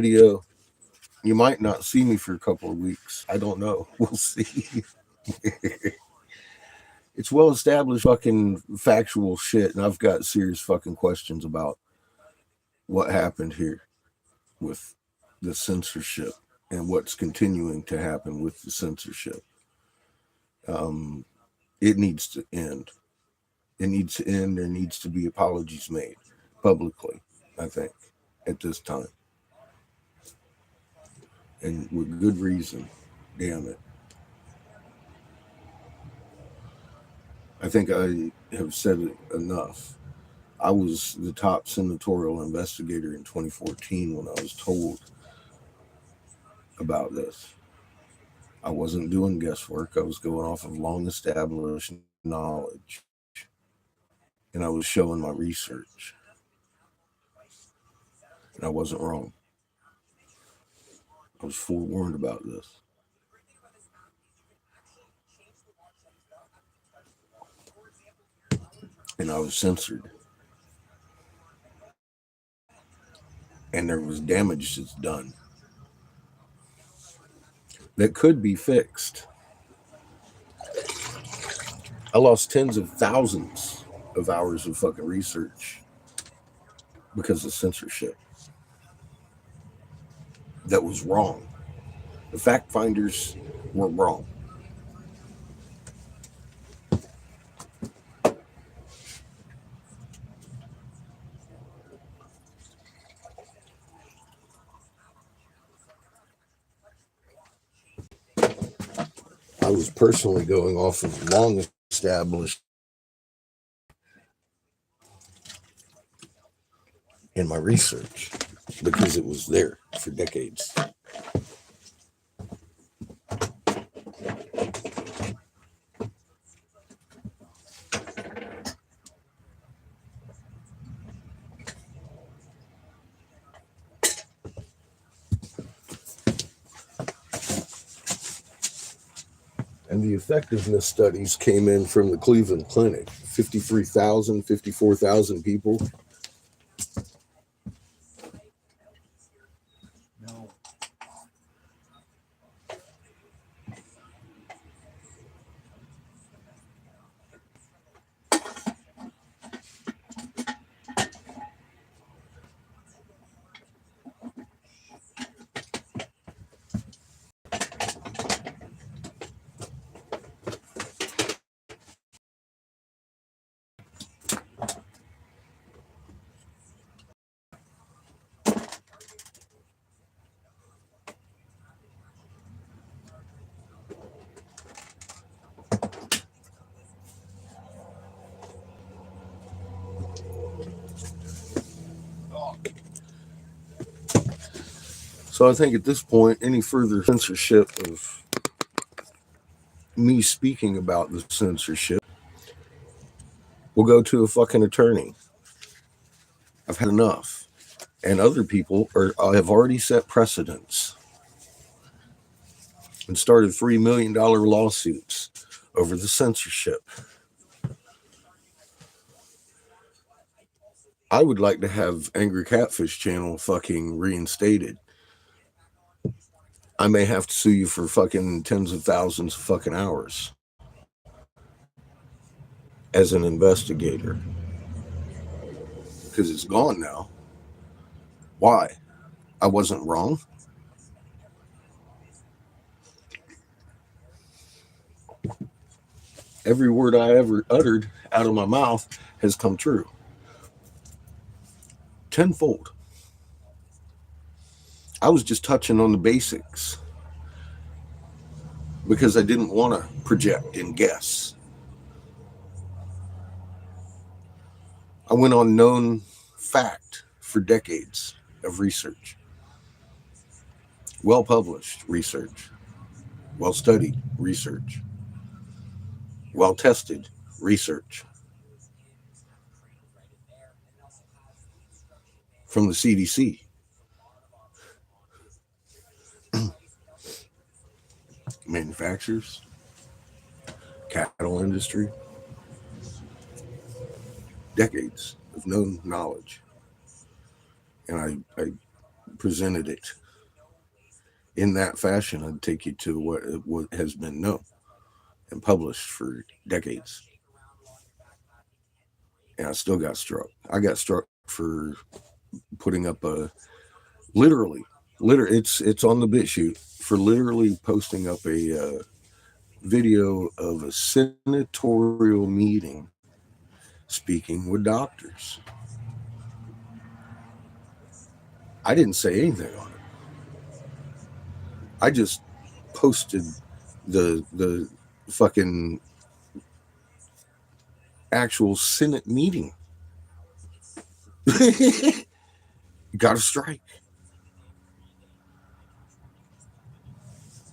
video, you might not see me for a couple of weeks. I don't know. We'll see. It's well established fucking factual shit, and I've got serious fucking questions about what happened here with the censorship and what's continuing to happen with the censorship. Um, it needs to end. It needs to end. There needs to be apologies made publicly, I think, at this time. And with good reason. Damn it. I think I have said it enough. I was the top senatorial investigator in 2014 when I was told about this. I wasn't doing guesswork. I was going off of long established knowledge. And I was showing my research. And I wasn't wrong. I was forewarned about this. And I was censored. And there was damage that's done that could be fixed. I lost tens of thousands of hours of fucking research because of censorship. That was wrong. The fact finders were wrong. I was personally going off of long established in my research because it was there for decades. And the effectiveness studies came in from the Cleveland Clinic, 53,000, 54,000 people. No. So I think at this point, any further censorship of me speaking about the censorship will go to a fucking attorney. I've had enough. And other people have already set precedents and started $3 million lawsuits over the censorship. I would like to have Angry Catfish Channel fucking reinstated. I may have to sue you for fucking tens of thousands of fucking hours as an investigator. Because it's gone now. Why? I wasn't wrong. Every word I ever uttered out of my mouth has come true. Tenfold. I was just touching on the basics because I didn't want to project and guess. I went on known fact for decades of research. Well published research. Well studied research. Well tested research. From the CDC. Manufacturers. Cattle industry. Decades of known knowledge. And I presented it in that fashion, I'd take you to what has been known and published for decades. And I still got struck. I got struck for putting up a literally, it's on the BitChute for literally posting up a video of a senatorial meeting speaking with doctors. I didn't say anything on it. I just posted the fucking actual Senate meeting. Got a strike.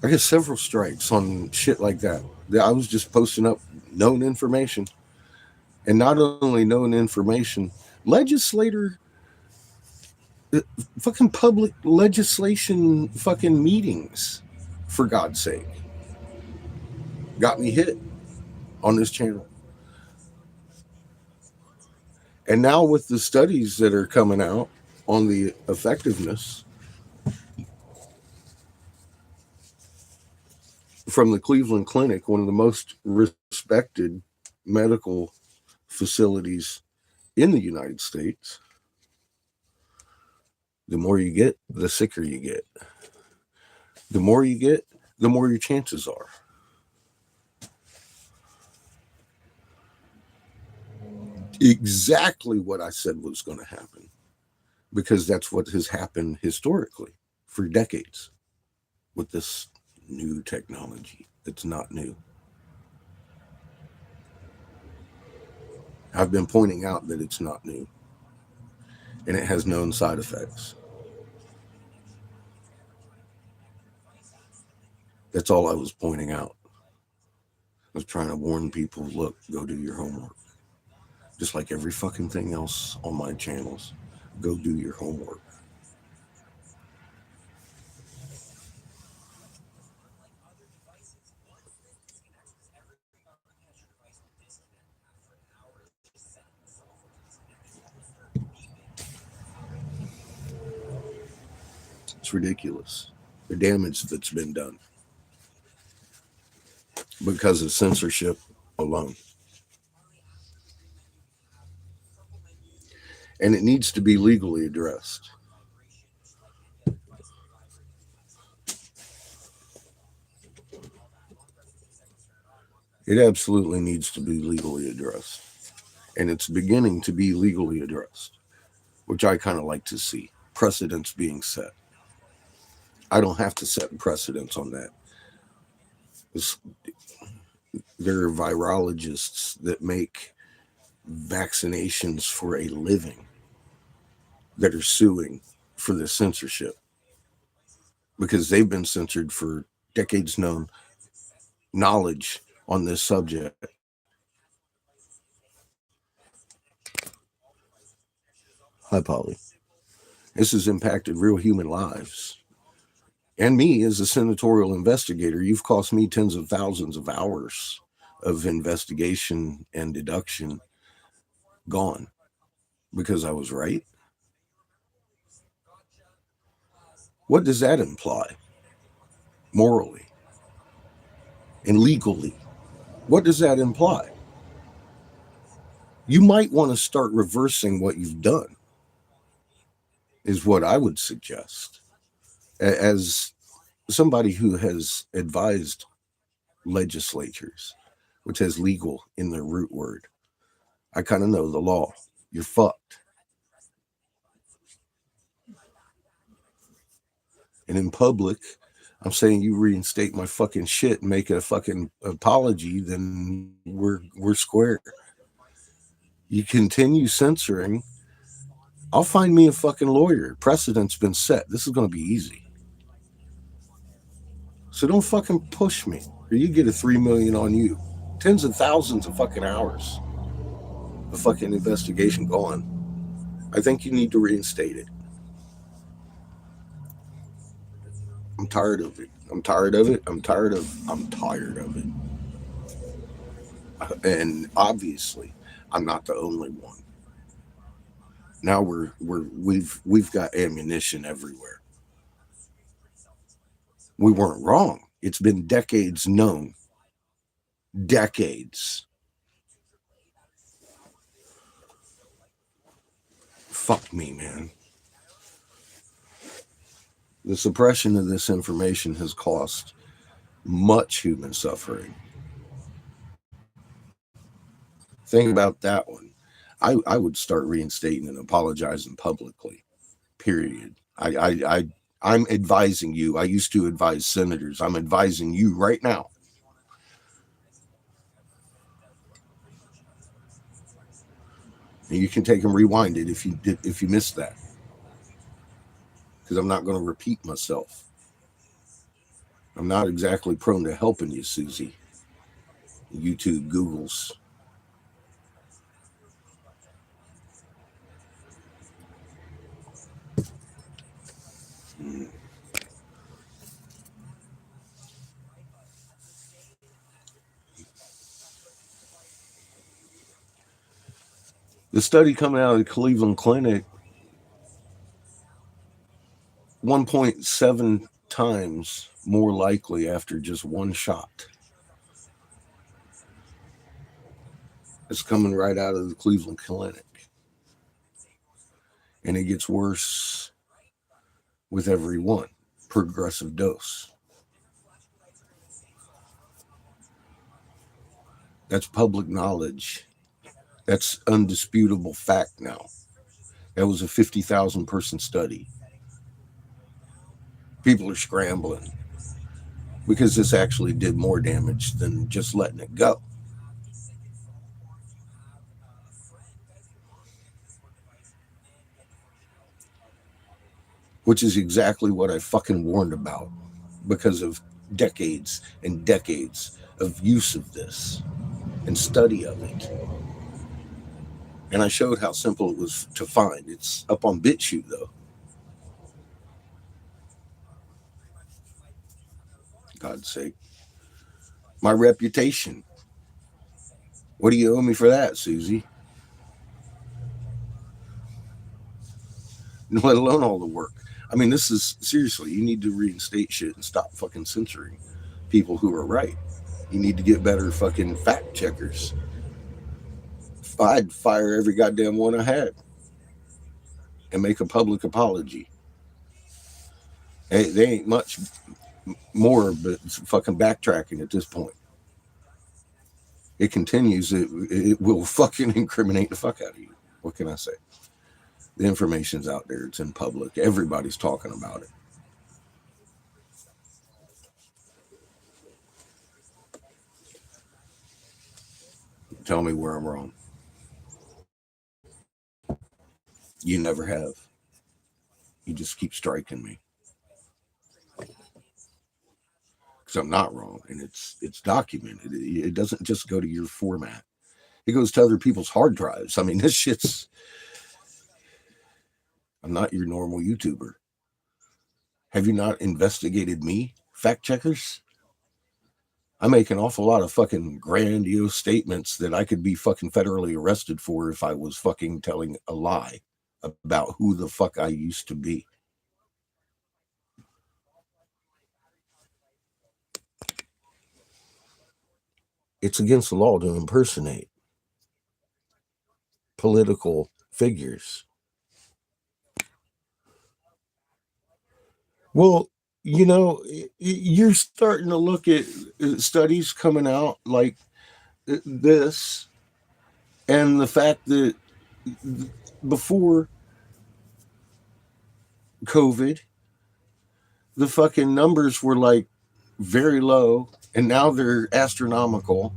I got several strikes on shit like that. I was just posting up known information. And not only known information, legislator, fucking public legislation fucking meetings, for God's sake, got me hit on this channel. And now with the studies that are coming out on the effectiveness from the Cleveland Clinic, one of the most respected medical facilities in the United States, the more you get, the sicker you get. The more you get, the more your chances are. Exactly what I said was going to happen, because that's what has happened historically for decades with this new technology that's not new. I've been pointing out that it's not new, and it has known side effects. That's all I was pointing out. I was trying to warn people, look, go do your homework. Just like every fucking thing else on my channels, go do your homework. It's ridiculous, the damage that's been done because of censorship alone. And it needs to be legally addressed. It absolutely needs to be legally addressed. And it's beginning to be legally addressed, which I kind of like to see. Precedents being set. I don't have to set precedents on that. There are virologists that make vaccinations for a living that are suing for the censorship because they've been censored for decades known knowledge on this subject. Hi, Polly. This has impacted real human lives. And me as a senatorial investigator, you've cost me tens of thousands of hours of investigation and deduction gone because I was right. What does that imply morally and legally? What does that imply? You might want to start reversing what you've done, is what I would suggest. As somebody who has advised legislatures, which has legal in their root word, I kind of know the law. You're fucked. And in public, I'm saying you reinstate my fucking shit and make it a fucking apology, then we're square. You continue censoring, I'll find me a fucking lawyer. Precedent's been set. This is going to be easy. So don't fucking push me, or you get a $3 million on you. Tens of thousands of fucking hours of fucking investigation gone. I think you need to reinstate it. I'm tired of it. I'm tired of it. I'm tired of it. And obviously, I'm not the only one. Now we've got ammunition everywhere. We weren't wrong. It's been decades known. Decades. Fuck me, man. The suppression of this information has cost much human suffering. Think about that one. I would start reinstating and apologizing publicly. Period. I'm advising you. I used to advise senators. I'm advising you right now. And you can take and rewind it if you missed that, because I'm not going to repeat myself. I'm not exactly prone to helping you, Susie. YouTube, Googles. The study coming out of the Cleveland Clinic, 1.7 times more likely after just one shot. It's coming right out of the Cleveland Clinic. And it gets worse with every one. Progressive dose. That's public knowledge. That's undisputable fact now. That was a 50,000 person study. People are scrambling because this actually did more damage than just letting it go. Which is exactly what I fucking warned about because of decades and decades of use of this and study of it. And I showed how simple it was to find. It's up on BitChute, though. God's sake. My reputation. What do you owe me for that, Susie? Let alone all the work. I mean, this is seriously, you need to reinstate shit and stop fucking censoring people who are right. You need to get better fucking fact checkers. I'd fire every goddamn one I had and make a public apology. Hey, they ain't much more, but it's fucking backtracking at this point. It continues, it will fucking incriminate the fuck out of you. What can I say? The information's out there. It's in public. Everybody's talking about it. Tell me where I'm wrong. You never have. You just keep striking me. Because I'm not wrong, and it's documented. It doesn't just go to your format. It goes to other people's hard drives. I mean, this shit's... I'm not your normal YouTuber. Have you not investigated me, fact checkers? I make an awful lot of fucking grandiose statements that I could be fucking federally arrested for if I was fucking telling a lie about who the fuck I used to be. It's against the law to impersonate political figures. Well, you know, you're starting to look at studies coming out like this, and the fact that before COVID, the fucking numbers were like very low, and now they're astronomical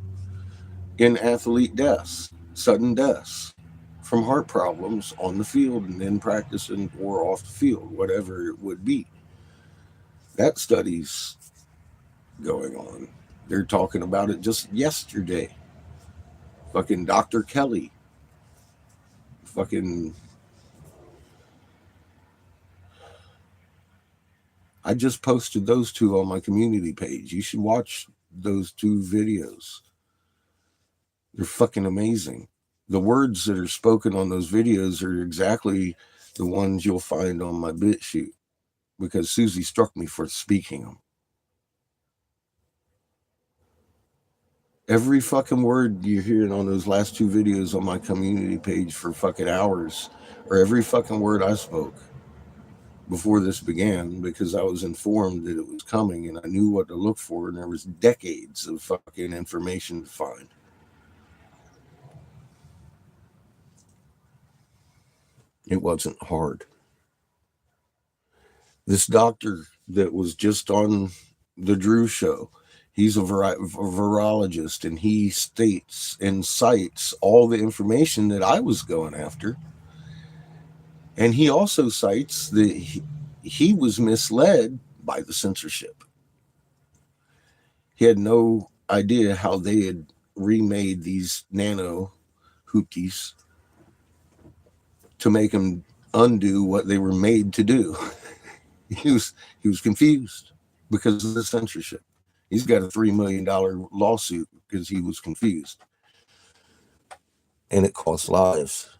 in athlete deaths, sudden deaths from heart problems on the field and then practicing or off the field, whatever it would be. That study's going on. They're talking about it just yesterday. Fucking Dr. Kelly. Fucking... I just posted those two on my community page. You should watch those two videos. They're fucking amazing. The words that are spoken on those videos are exactly the ones you'll find on my BitChute, because Susie struck me for speaking them. Every fucking word you're hearing on those last two videos on my community page for fucking hours, or every fucking word I spoke before this began, because I was informed that it was coming and I knew what to look for, and there was decades of fucking information to find. It wasn't hard. This doctor that was just on the Drew show, he's a virologist, and he states and cites all the information that I was going after. And he also cites that he was misled by the censorship. He had no idea how they had remade these nano hoopties to make him undo what they were made to do. He was confused because of the censorship. He's got a $3 million lawsuit because he was confused. And it cost lives.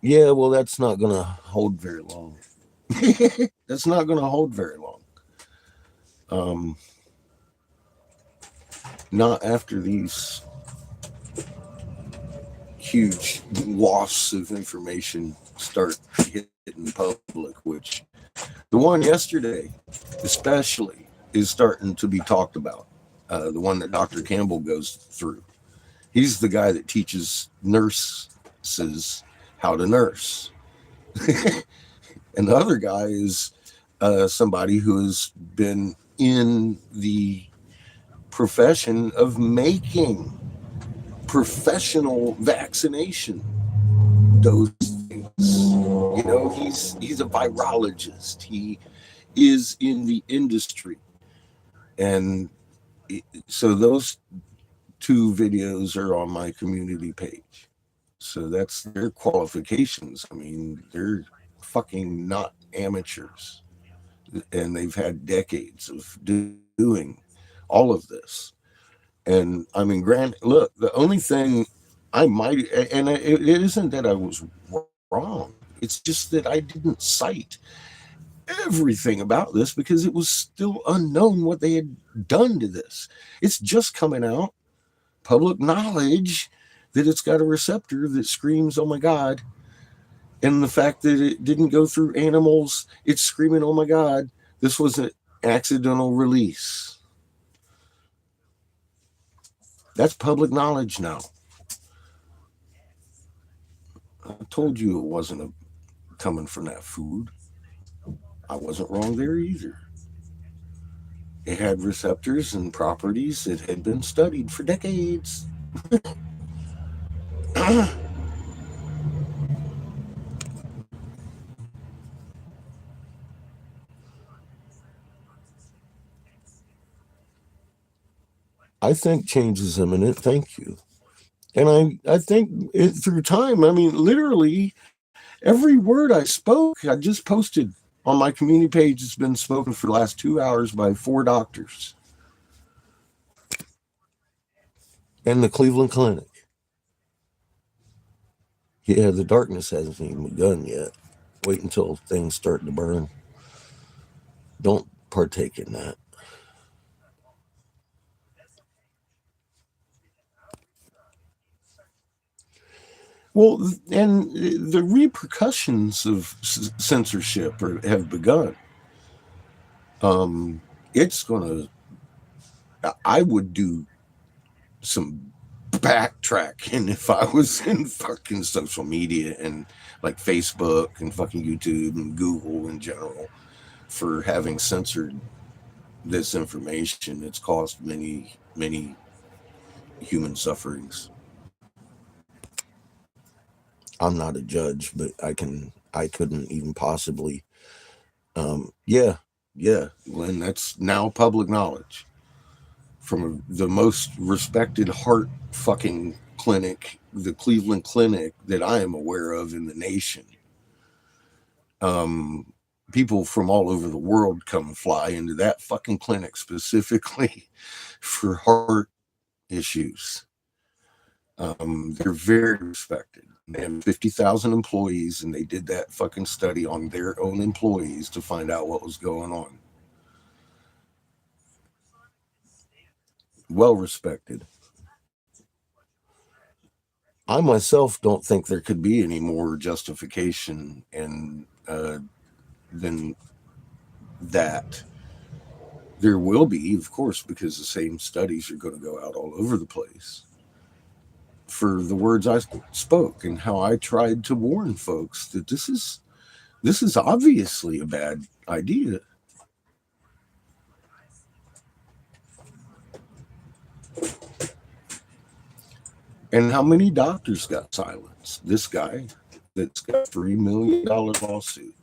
Yeah, well, that's not going to hold very long. That's not going to hold very long. Not after these huge wafts of information start hitting the public, which the one yesterday especially is starting to be talked about. The one that Dr. Campbell goes through. He's the guy that teaches nurses how to nurse. And the other guy is somebody who has been in the profession of making professional vaccination dosings. You know, he's a virologist. He is in the industry. And so those two videos are on my community page. So that's their qualifications. I mean, they're fucking not amateurs. And they've had decades of doing all of this. And I mean, look, the only thing I might, and it isn't that I was wrong, it's just that I didn't cite everything about this because it was still unknown what they had done to this. It's just coming out, public knowledge, that it's got a receptor that screams, oh my God. And the fact that it didn't go through animals, it's screaming, oh my God, this was an accidental release. That's public knowledge now. I told you it wasn't coming from that food. I wasn't wrong there either. It had receptors and properties that had been studied for decades. I think change is imminent. Thank you. And I think through time, I mean, literally every word I spoke, I just posted on my community page. It's been spoken for the last 2 hours by 4 doctors and the Cleveland Clinic. Yeah, the darkness hasn't even begun yet. Wait until things start to burn. Don't partake in that. Well, and the repercussions of censorship have begun. It's going to, I would do some backtracking if I was in fucking social media and like Facebook and fucking YouTube and Google in general for having censored this information. It's caused many, many human sufferings. I'm not a judge, but I couldn't even possibly. Yeah. And that's now public knowledge from the most respected heart fucking clinic, the Cleveland Clinic that I am aware of in the nation. People from all over the world come fly into that fucking clinic specifically for heart issues. They're very respected. They have 50,000 employees, and they did that fucking study on their own employees to find out what was going on. Well respected. I myself don't think there could be any more justification than that. There will be, of course, because the same studies are going to go out all over the place for the words I spoke and how I tried to warn folks that this is obviously a bad idea. And how many doctors got silenced? This guy that's got $3 million lawsuit.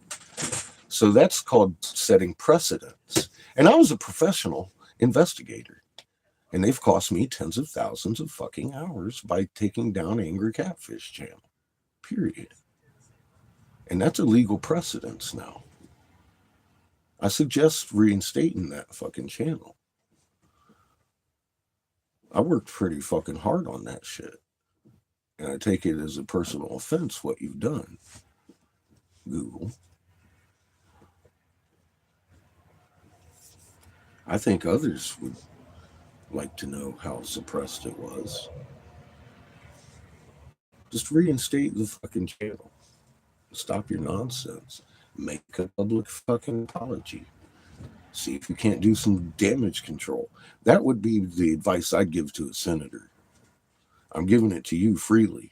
So that's called setting precedents. And I was a professional investigator. And they've cost me tens of thousands of fucking hours by taking down Angry Catfish channel. Period. And that's a legal precedence now. I suggest reinstating that fucking channel. I worked pretty fucking hard on that shit. And I take it as a personal offense what you've done, Google. I think others would like to know how suppressed it was. Just reinstate the fucking channel. Stop your nonsense. Make a public fucking apology. See if you can't do some damage control. That would be the advice I'd give to a senator. I'm giving it to you freely.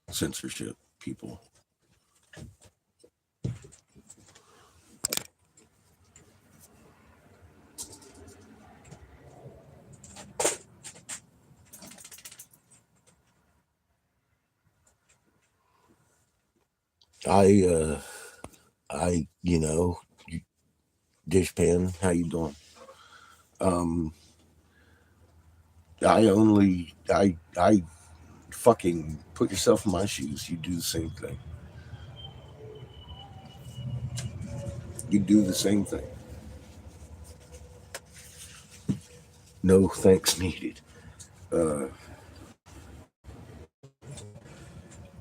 Censorship, people. Dishpan, how you doing? I fucking put yourself in my shoes. You do the same thing. You do the same thing. No thanks needed.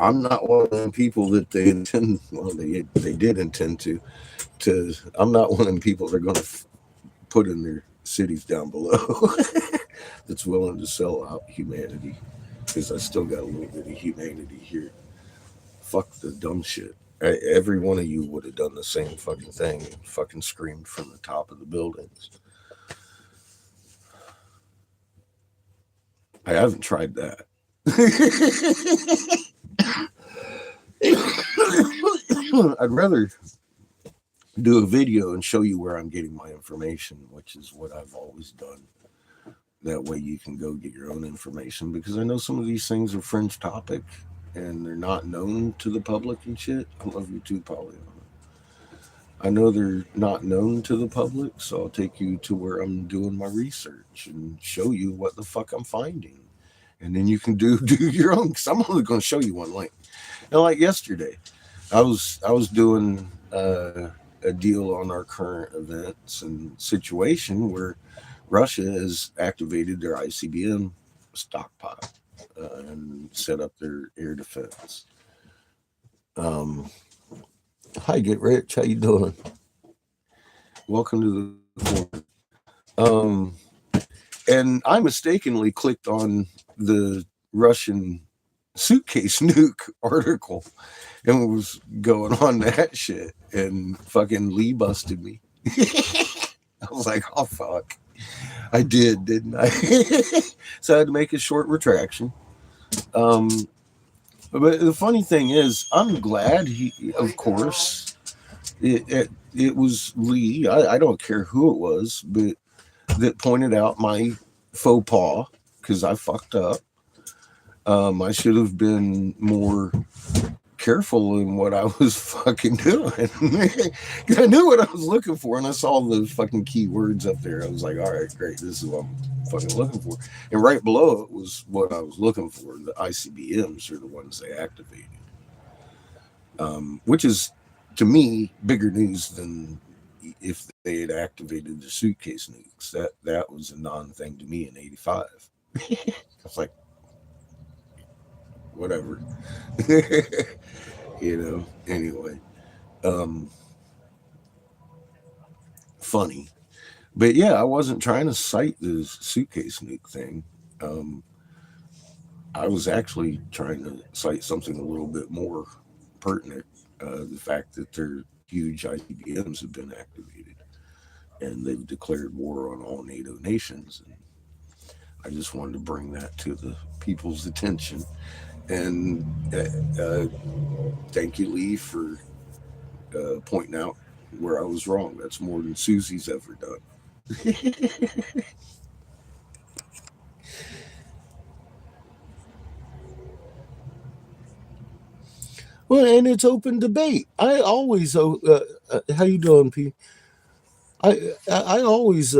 I'm not one of them people that they intend. Well, they did intend to. I'm not one of them people they're going to put in their cities down below. That's willing to sell out humanity, because I still got a little bit of humanity here. Fuck the dumb shit. Every one of you would have done the same fucking thing and fucking screamed from the top of the buildings. I haven't tried that. I'd rather do a video and show you where I'm getting my information, which is what I've always done. That way you can go get your own information, because I know some of these things are fringe topic and they're not known to the public and shit. I love you too, Pollyanna. I know they're not known to the public, so I'll take you to where I'm doing my research and show you what the fuck I'm finding. And then you can do your own, because I'm only going to show you one link. And like yesterday, I was doing a deal on our current events and situation where Russia has activated their ICBM stockpile and set up their air defense. Hi, Get Rich. How you doing? Welcome to the corner. And I mistakenly clicked on the Russian suitcase nuke article and was going on that shit, and fucking Lee busted me. I was like, oh fuck. I did, didn't I? So I had to make a short retraction. But the funny thing is, I'm glad of course, it was Lee. I don't care who it was, but that pointed out my faux pas, because I fucked up. I should have been more careful in what I was fucking doing. I knew what I was looking for, and I saw the fucking keywords up there. I was like, all right, great, this is what I'm fucking looking for. And right below it was what I was looking for. The ICBMs are the ones they activated, which is, to me, bigger news than if they had activated the suitcase nukes. That was a non-thing to me in '85. I was like, whatever. Anyway, um, funny. But yeah, I wasn't trying to cite the suitcase nuke thing. Um, I was actually trying to cite something a little bit more pertinent. The fact that their huge ICBMs have been activated and they've declared war on all NATO nations. And I just wanted to bring that to the people's attention. And thank you, Lee, for pointing out where I was wrong. That's more than Susie's ever done. Well, and it's open debate. I always, how you doing, P? I always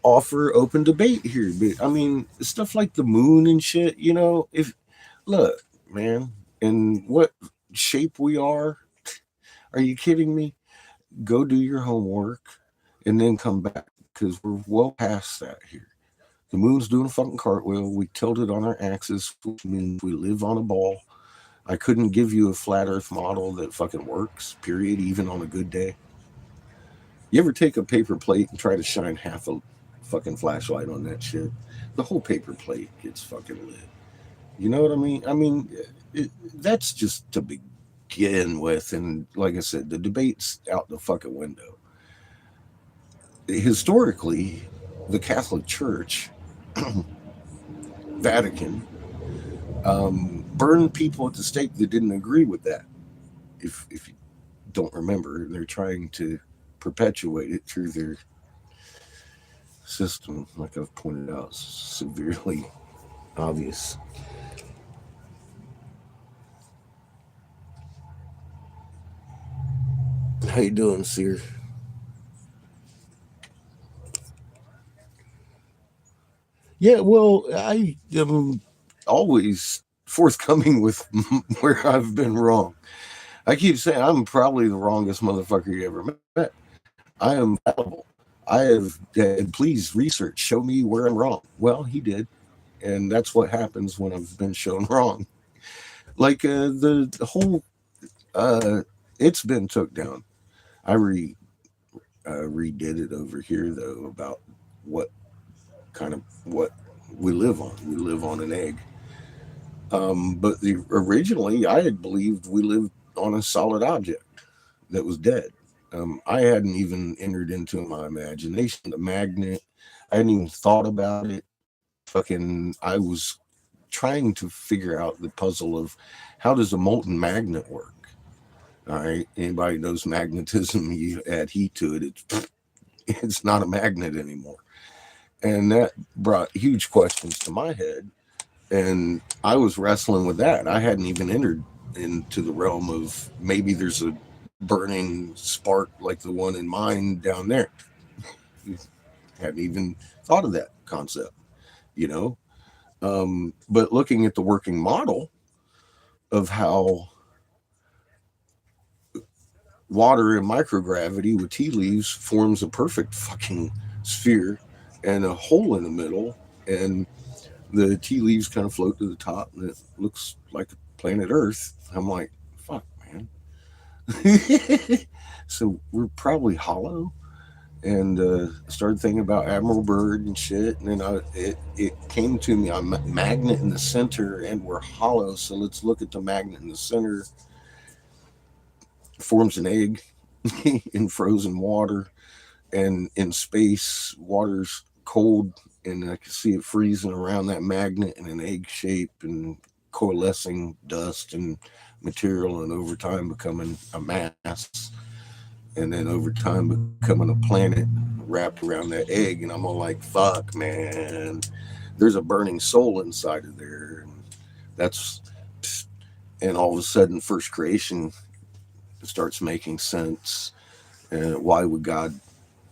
offer open debate here. But I mean, stuff like the moon and shit. If look, man, in what shape we are you kidding me? Go do your homework and then come back because we're well past that here. The moon's doing a fucking cartwheel. We tilted on our axis, which means we live on a ball. I couldn't give you a flat Earth model that fucking works. Period. Even on a good day. You ever take a paper plate and try to shine half a fucking flashlight on that shit? The whole paper plate gets fucking lit. You know what I mean? That's just to begin with. And like I said, the debate's out the fucking window. Historically, the Catholic Church, Vatican, burned people at the stake that didn't agree with that. If you don't remember, they're trying to perpetuate it through their system, like I've pointed out, severely obvious. How you doing, Seer? Yeah, well, I am always forthcoming with where I've been wrong. I keep saying I'm probably the wrongest motherfucker you ever met. I am fallible. I have, and please research, show me where I'm wrong. Well, he did, and that's what happens when I've been shown wrong. Like the whole, uh, it's been took down. I redid it over here though about what what we live on. We live on an egg. But originally, I had believed we lived on a solid object that was dead. I hadn't even entered into my imagination the magnet. I hadn't even thought about it. Fucking, I was trying to figure out the puzzle of how does a molten magnet work. All right, anybody knows magnetism? You add heat to it, it's not a magnet anymore, and that brought huge questions to my head. And I was wrestling with that. I hadn't even entered into the realm of maybe there's a burning spark like the one in mine down there. Hadn't even thought of that concept, you know. But looking at the working model of how water in microgravity with tea leaves forms a perfect fucking sphere and a hole in the middle, and the tea leaves kind of float to the top, and it looks like planet Earth. I'm like, fuck, man. So we're probably hollow, and started thinking about Admiral Byrd and shit. And then it came to me, I'm a magnet in the center, and we're hollow. So let's look at the magnet in the center. Forms an egg in frozen water, and in space, water's cold, and I can see it freezing around that magnet in an egg shape and coalescing dust and material, and over time becoming a mass, and then over time becoming a planet wrapped around that egg. And I'm all like, fuck, man, there's a burning soul inside of there. And that's, and all of a sudden, first creation starts making sense. Why would God,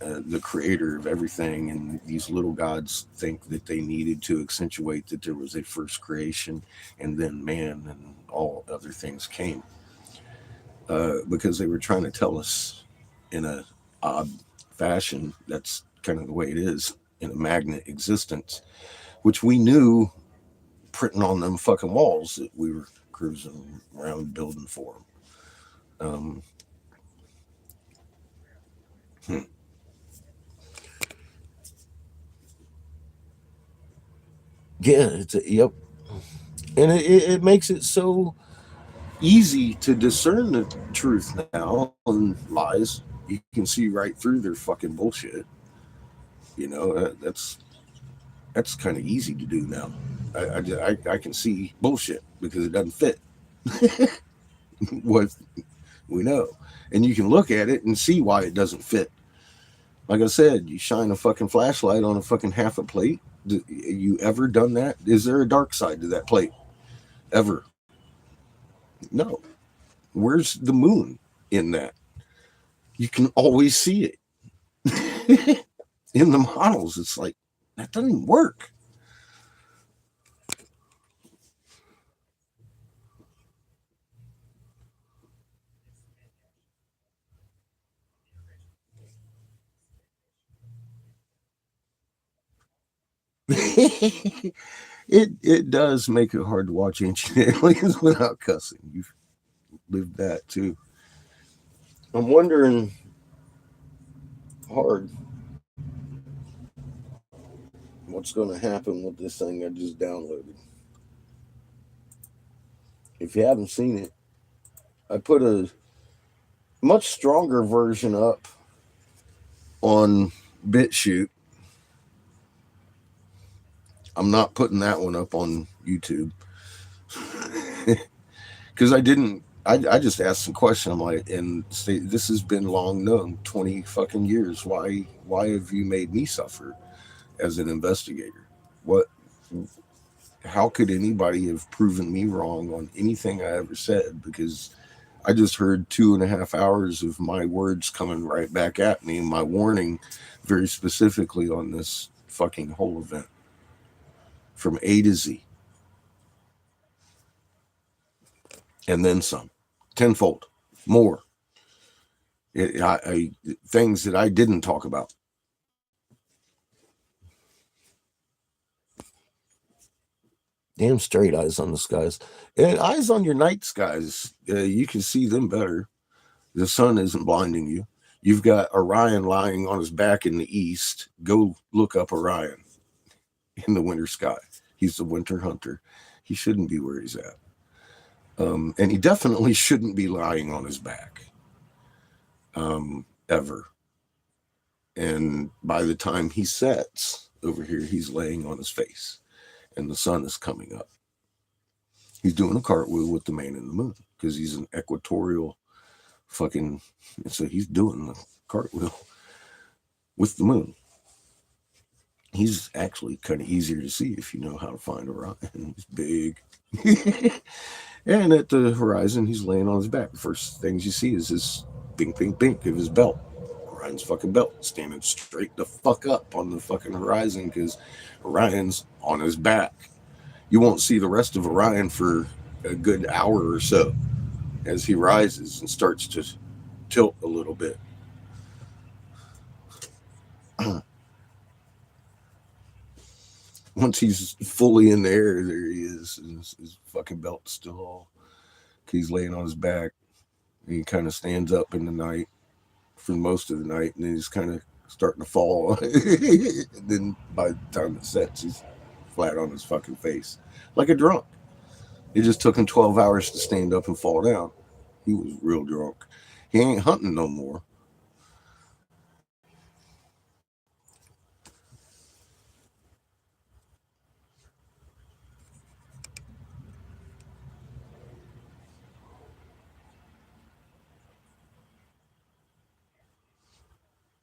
the creator of everything, and these little gods think that they needed to accentuate that there was a first creation and then man and all other things came? Because they were trying to tell us in a odd fashion that's kind of the way it is in a magnet existence, which we knew printing on them fucking walls that we were cruising around building for them. Yeah, yep, and it makes it so easy to discern the truth now and lies. You can see right through their fucking bullshit. That's kind of easy to do now. I can see bullshit because it doesn't fit what we know, and you can look at it and see why it doesn't fit. Like I said, you shine a fucking flashlight on a fucking half a plate. You ever done that? Is there a dark side to that plate? Ever? No. Where's the moon in that? You can always see it. In the models, it's like, that doesn't work. It does make it hard to watch Ancient Aliens without cussing. You've lived that too. I'm wondering hard what's going to happen with this thing I just downloaded. If you haven't seen it, I put a much stronger version up on BitChute. I'm not putting that one up on YouTube because I just asked some question. I'm like, and say, this has been long known, 20 fucking years. Why have you made me suffer as an investigator? How could anybody have proven me wrong on anything I ever said? Because I just heard 2.5 hours of my words coming right back at me, my warning very specifically on this fucking whole event from A to Z. And then some, tenfold more. Things that I didn't talk about. Damn straight eyes on the skies. And eyes on your night skies. You can see them better. The sun isn't blinding you. You've got Orion lying on his back in the east. Go look up Orion in the winter sky. He's the winter hunter. He shouldn't be where he's at. And he definitely shouldn't be lying on his back. Ever. And by the time he sets over here, he's laying on his face. And the sun is coming up. He's doing a cartwheel with the man in the moon because he's an equatorial fucking. So he's doing the cartwheel with the moon. He's actually kind of easier to see if you know how to find Orion. He's big. And at the horizon, he's laying on his back. The first things you see is this bink, bink, bink of his belt. Orion's fucking belt standing straight the fuck up on the fucking horizon because Orion's on his back. You won't see the rest of Orion for a good hour or so as he rises and starts to tilt a little bit. Once he's fully in the air, there he is. His fucking belt's still all. He's laying on his back. He kind of stands up in the night for most of the night, and then he's kind of starting to fall. And then by the time it sets, he's flat on his fucking face, like a drunk. It just took him 12 hours to stand up and fall down. He was real drunk. He ain't hunting no more.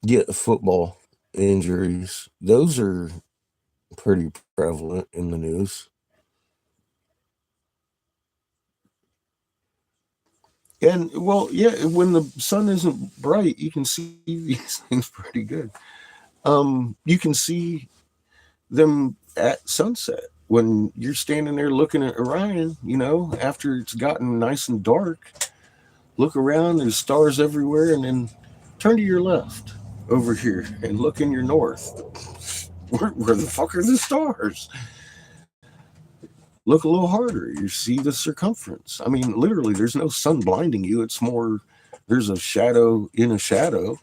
Yeah, football injuries. Those are pretty prevalent in the news. And well, yeah, when the sun isn't bright, you can see these things pretty good. You can see them at sunset when you're standing there looking at Orion, after it's gotten nice and dark. Look around, there's stars everywhere, and then turn to your left over here and look in your north. Where the fuck are the stars? Look a little harder. You see the circumference. I mean, literally, there's no sun blinding you. It's more, there's a shadow in a shadow.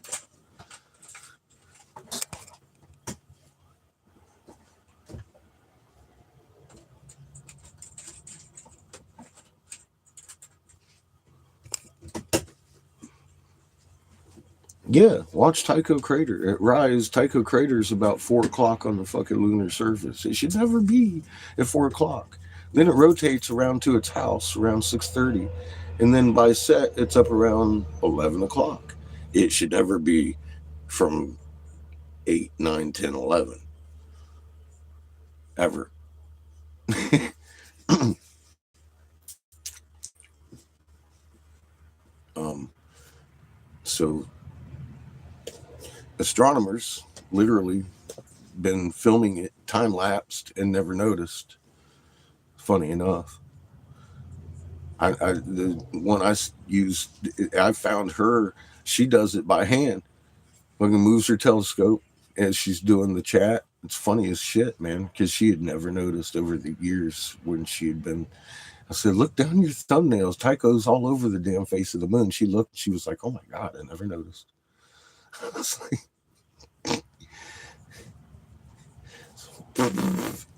Yeah, watch Tycho Crater. At Rise, Tycho Crater is about 4 o'clock on the fucking lunar surface. It should never be at 4 o'clock. Then it rotates around to its house around 6:30. And then by set, it's up around 11 o'clock. It should never be from 8, 9, 10, 11. Ever. So astronomers literally been filming it time lapsed and never noticed. Funny enough, the one I used, I found her. She does it by hand. Fucking moves her telescope as she's doing the chat. It's funny as shit, man, because she had never noticed over the years when she had been. I said, "Look down your thumbnails. Tycho's all over the damn face of the moon." She looked. She was like, "Oh my god, I never noticed." I was like,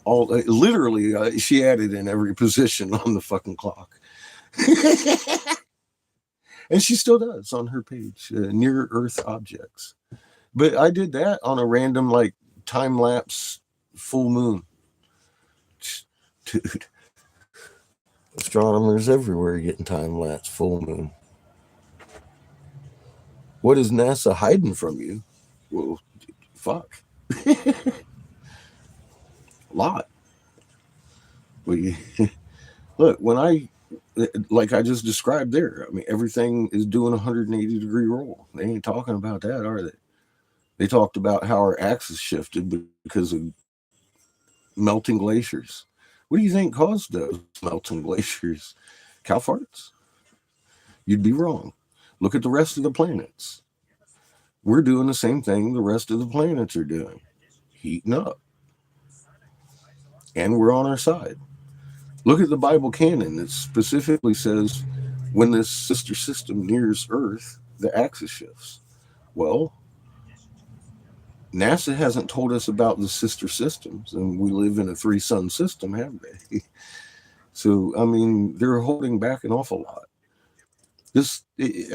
all literally, she added in every position on the fucking clock. And she still does on her page, near Earth objects. But I did that on a random, like, time lapse full moon. Dude, astronomers everywhere getting time lapse full moon. What is NASA hiding from you? Well, fuck. A lot. Look, when like I just described there, I mean, everything is doing a 180-degree roll. They ain't talking about that, are they? They talked about how our axis shifted because of melting glaciers. What do you think caused those melting glaciers? Cow farts? You'd be wrong. Look at the rest of the planets. We're doing the same thing the rest of the planets are doing, heating up. And we're on our side. Look at the Bible canon. It specifically says when this sister system nears Earth, the axis shifts. Well, NASA hasn't told us about the sister systems, and we live in a 3-sun system, have they? So, I mean, they're holding back an awful lot.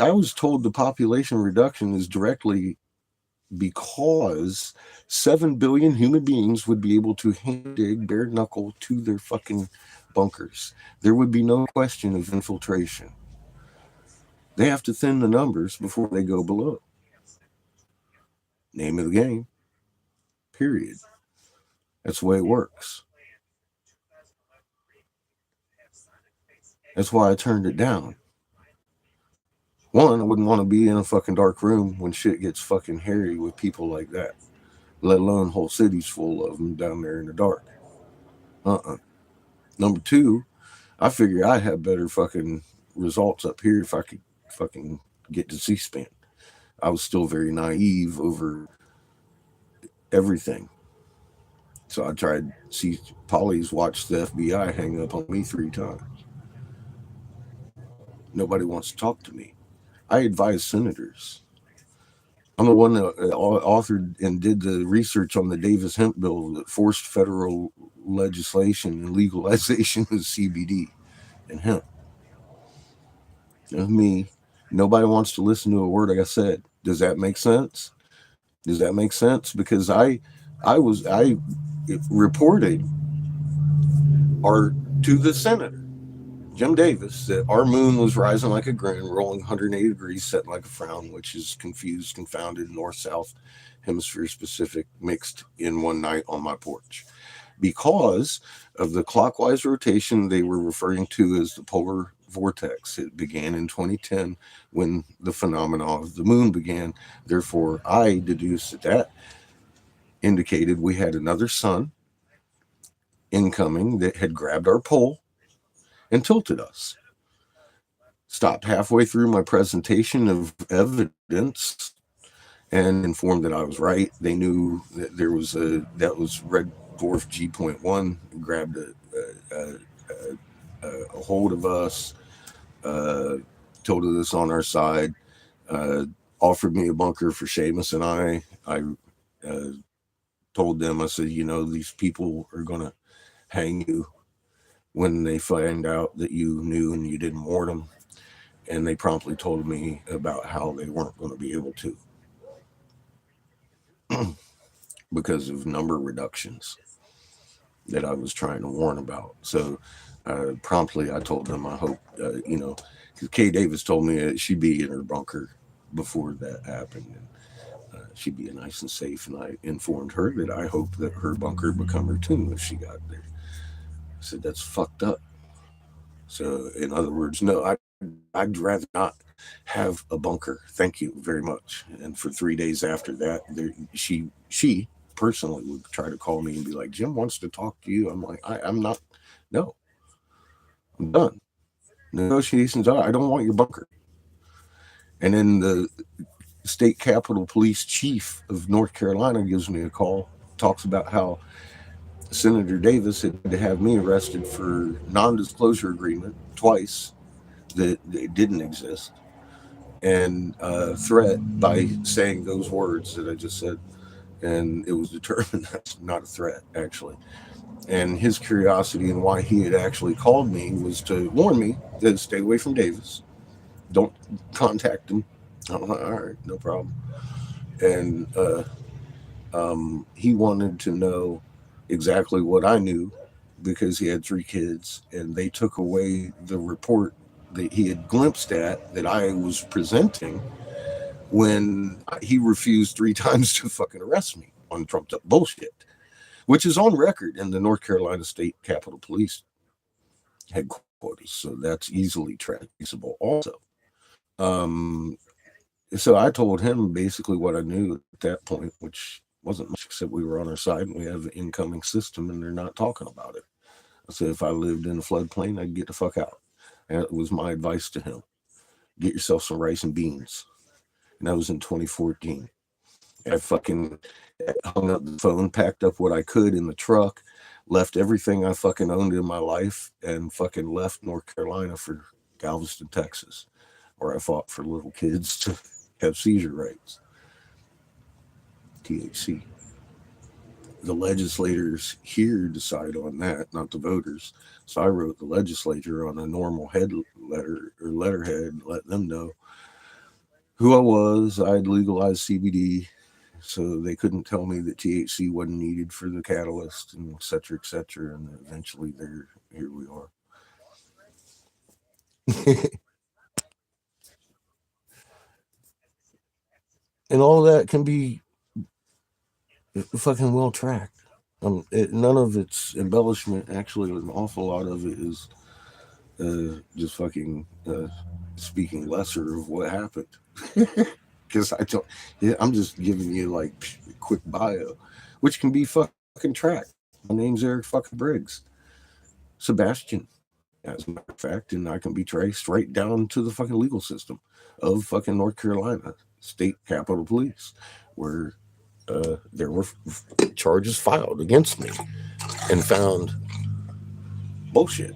I was told the population reduction is directly because 7 billion human beings would be able to hand dig bare knuckle to their fucking bunkers. There would be no question of infiltration. They have to thin the numbers before they go below. Name of the game. Period. That's the way it works. That's why I turned it down. One, I wouldn't want to be in a fucking dark room when shit gets fucking hairy with people like that, let alone whole cities full of them down there in the dark. Number two, I figure I'd have better fucking results up here if I could fucking get to C-SPAN. I was still very naive over everything. So I tried see Polly's watched the FBI hang up on me 3 times. Nobody wants to talk to me. I advise senators. I'm the one that authored and did the research on the Davis hemp bill that forced federal legislation and legalization of CBD and hemp. Me. Nobody wants to listen to a word like I said. Does that make sense? Does that make sense? Because I reported to the senator, Jim Davis, that our moon was rising like a grin, rolling 180 degrees, set like a frown, which is confused, confounded, north-south hemisphere specific, mixed in one night on my porch. Because of the clockwise rotation they were referring to as the polar vortex. It began in 2010 when the phenomena of the moon began. Therefore, I deduced that indicated we had another sun incoming that had grabbed our pole and tilted us. Stopped halfway through my presentation of evidence and informed that I was right. They knew that that was red dwarf G.1, grabbed a hold of us, told us on our side, uh, offered me a bunker for Seamus and I. I uh, told them, I said, these people are going to hang you when they find out that you knew and you didn't warn them. And they promptly told me about how they weren't going to be able to because of number reductions that I was trying to warn about. So promptly I told them, I hope, because Kay Davis told me that she'd be in her bunker before that happened. And she'd be nice and safe. And I informed her that I hope that her bunker become her tomb if she got there. I said, that's fucked up. So, in other words, no, I'd rather not have a bunker. Thank you very much. And for 3 days after that, she personally would try to call me and be like, Jim wants to talk to you. I'm like, I'm not. No, I'm done. Negotiations are. I don't want your bunker. And then the state capitol police chief of North Carolina gives me a call, talks about how Senator Davis had to have me arrested for non-disclosure agreement twice that it didn't exist, and threat by saying those words that I just said. And it was determined that's not a threat, actually. And his curiosity and why he had actually called me was to warn me to stay away from Davis. Don't contact him. I'm like, all right, no problem. And he wanted to know exactly what I knew because he had 3 kids, and they took away the report that he had glimpsed at that I was presenting when he refused 3 times to fucking arrest me on trumped up bullshit, which is on record in the North Carolina State Capitol Police headquarters. So that's easily traceable also. Um, so I told him basically what I knew at that point, which wasn't much except we were on our side and we have an incoming system and they're not talking about it. I said, if I lived in a floodplain, I'd get the fuck out. And that was my advice to him. Get yourself some rice and beans. And that was in 2014. I fucking hung up the phone, packed up what I could in the truck, left everything I fucking owned in my life, and fucking left North Carolina for Galveston, Texas, where I fought for little kids to have seizure rights. THC. The legislators here decide on that, not the voters. So I wrote the legislature on a normal head letter or letterhead, let them know who I was. I'd legalized CBD, so they couldn't tell me that THC wasn't needed for the catalyst, and et cetera, et cetera. And eventually, here we are. And all that can be fucking well tracked. None of it's embellishment. Actually, an awful lot of it is just fucking speaking lesser of what happened. Because I'm just giving you like a quick bio, which can be fucking tracked. My name's Eric fucking Briggs, Sebastian, as a matter of fact, and I can be traced right down to the fucking legal system of fucking North Carolina State Capitol Police, where there were charges filed against me and found bullshit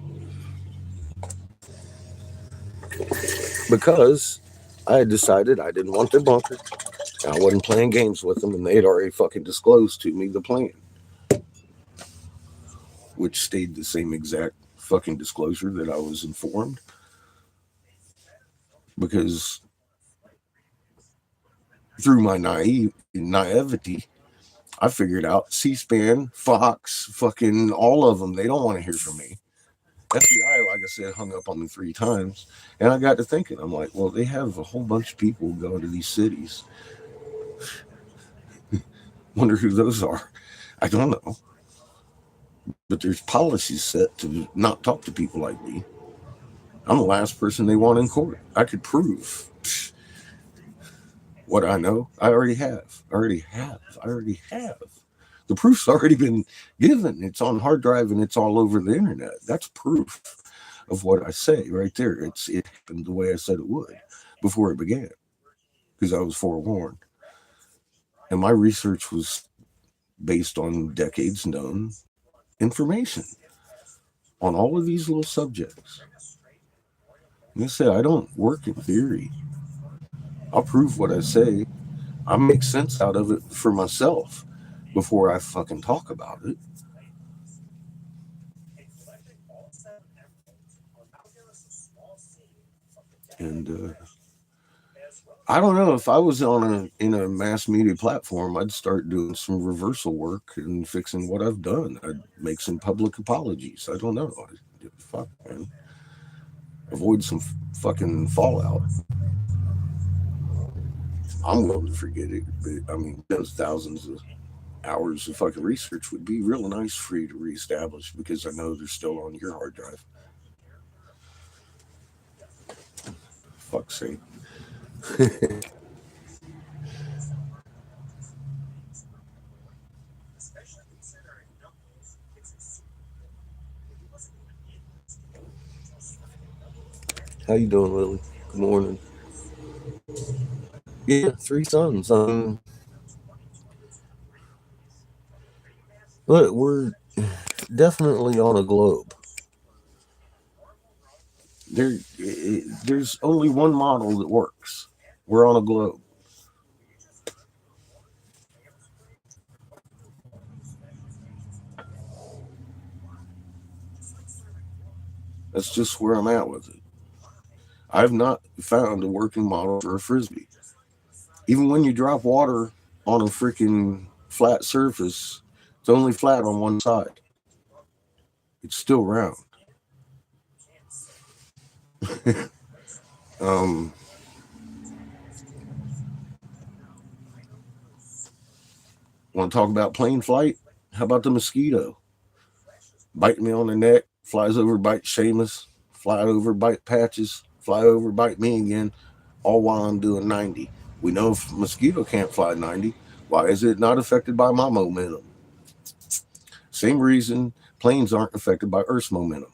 because I had decided I didn't want their bunker. I wasn't playing games with them, and they had already fucking disclosed to me the plan, which stayed the same exact fucking disclosure that I was informed. Because through my naivety, I figured out C-SPAN, Fox, fucking all of them, they don't want to hear from me. FBI, like I said, hung up on me 3 times. And I got to thinking, I'm like, well, they have a whole bunch of people going to these cities. Wonder who those are. I don't know. But there's policies set to not talk to people like me. I'm the last person they want in court. I could prove what I know. I already have. The proof's already been given. It's on hard drive and it's all over the internet. That's proof of what I say right there. It happened the way I said it would before it began because I was forewarned. And my research was based on decades known information on all of these little subjects. Like I said, I don't work in theory. I'll prove what I say. I make sense out of it for myself before I fucking talk about it. And I don't know, if I was in a mass media platform, I'd start doing some reversal work and fixing what I've done. I'd make some public apologies. I don't know. Fuck, man. Avoid some fucking fallout. I'm willing to forget it, but I mean, those thousands of hours of fucking research would be real nice for you to reestablish, because I know they're still on your hard drive. Fuck's sake. How you doing, Lily? Good morning. Yeah, 3 sons. Look, we're definitely on a globe. There's only one model that works. We're on a globe. That's just where I'm at with it. I've not found a working model for a frisbee. Even when you drop water on a freaking flat surface, it's only flat on one side. It's still round. um, Want to talk about plane flight? How about the mosquito? Bite me on the neck, flies over, bite Seamus, fly over, bite Patches, fly over, bite me again, all while I'm doing 90. We know if mosquito can't fly 90, why is it not affected by my momentum? Same reason planes aren't affected by Earth's momentum.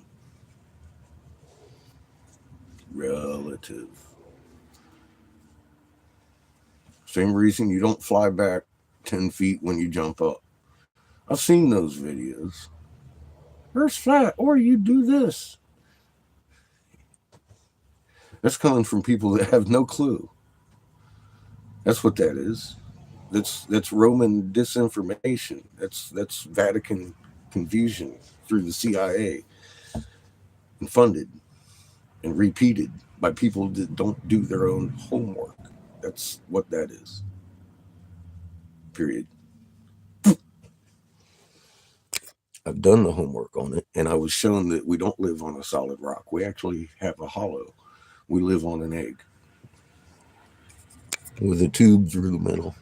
Relative. Same reason you don't fly back 10 feet when you jump up. I've seen those videos. Earth's flat, or you do this. That's coming from people that have no clue. That's what that is. That's Roman disinformation. That's Vatican confusion through the CIA, and funded and repeated by people that don't do their own homework. That's what that is. Period. I've done the homework on it, and I was shown that we don't live on a solid rock. We actually have a hollow. We live on an egg with a tube through the middle.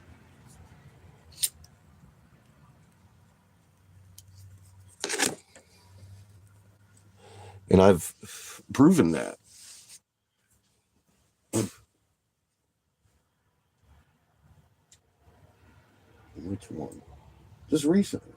And I've proven that. Which one? Just recently.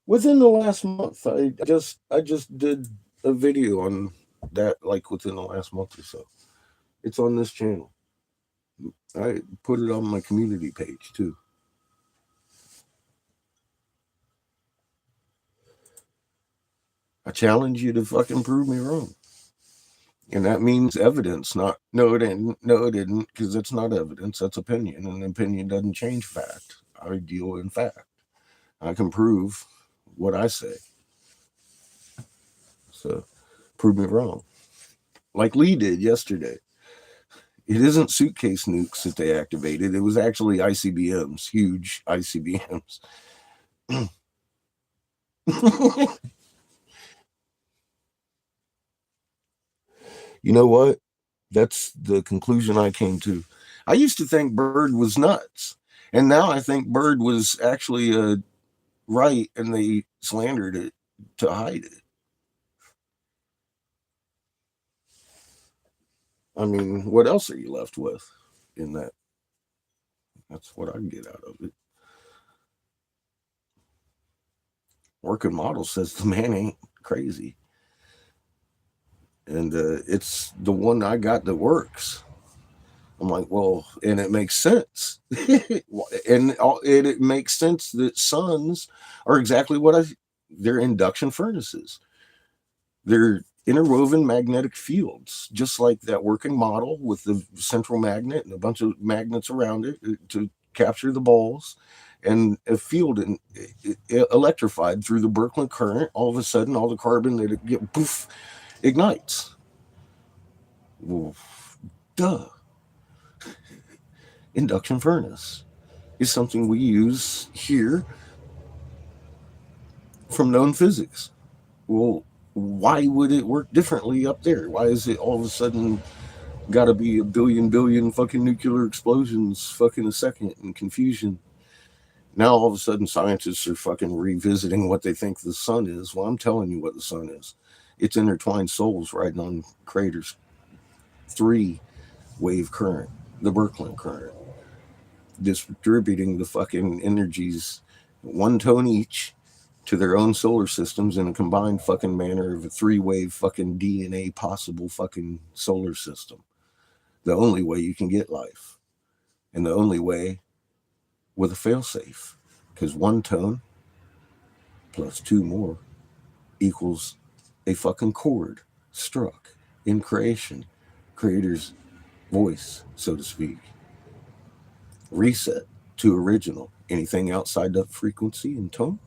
Within the last month, I just did a video on that, like within the last month or so. It's on this channel. I put it on my community page too. I challenge you to fucking prove me wrong. And that means evidence, not no, it didn't. No, it didn't, because that's not evidence. That's opinion, and opinion doesn't change fact. I deal in fact. I can prove what I say. So prove me wrong. Like Lee did yesterday. It isn't suitcase nukes that they activated. It was actually ICBMs, huge ICBMs. You know what? That's the conclusion I came to. I used to think Bird was nuts, and now I think Bird was actually right, and they slandered it to hide it. I mean, what else are you left with in that? That's what I get out of it. Working model says the man ain't crazy. And it's the one I got that works. I'm like, well, and it makes sense. And it makes sense that suns are exactly they're induction furnaces. They're interwoven magnetic fields, just like that working model with the central magnet and a bunch of magnets around it to capture the balls, and a field electrified through the Birkeland current. All of a sudden, all the carbon that it get poof ignites. Well, duh. Induction furnace is something we use here from known physics. Well, why would it work differently up there? Why is it all of a sudden got to be a billion fucking nuclear explosions fucking a second and confusion? Now all of a sudden scientists are fucking revisiting what they think the sun is. Well, I'm telling you what the sun is. It's intertwined souls riding on craters. 3-wave current, the Birkeland current, distributing the fucking energies 1 tone each to their own solar systems in a combined fucking manner of a 3-wave fucking DNA possible fucking solar system. The only way you can get life. And the only way with a failsafe. Because 1 tone plus 2 more equals a fucking chord struck in creation. Creator's voice, so to speak. Reset to original. Anything outside that frequency and tone,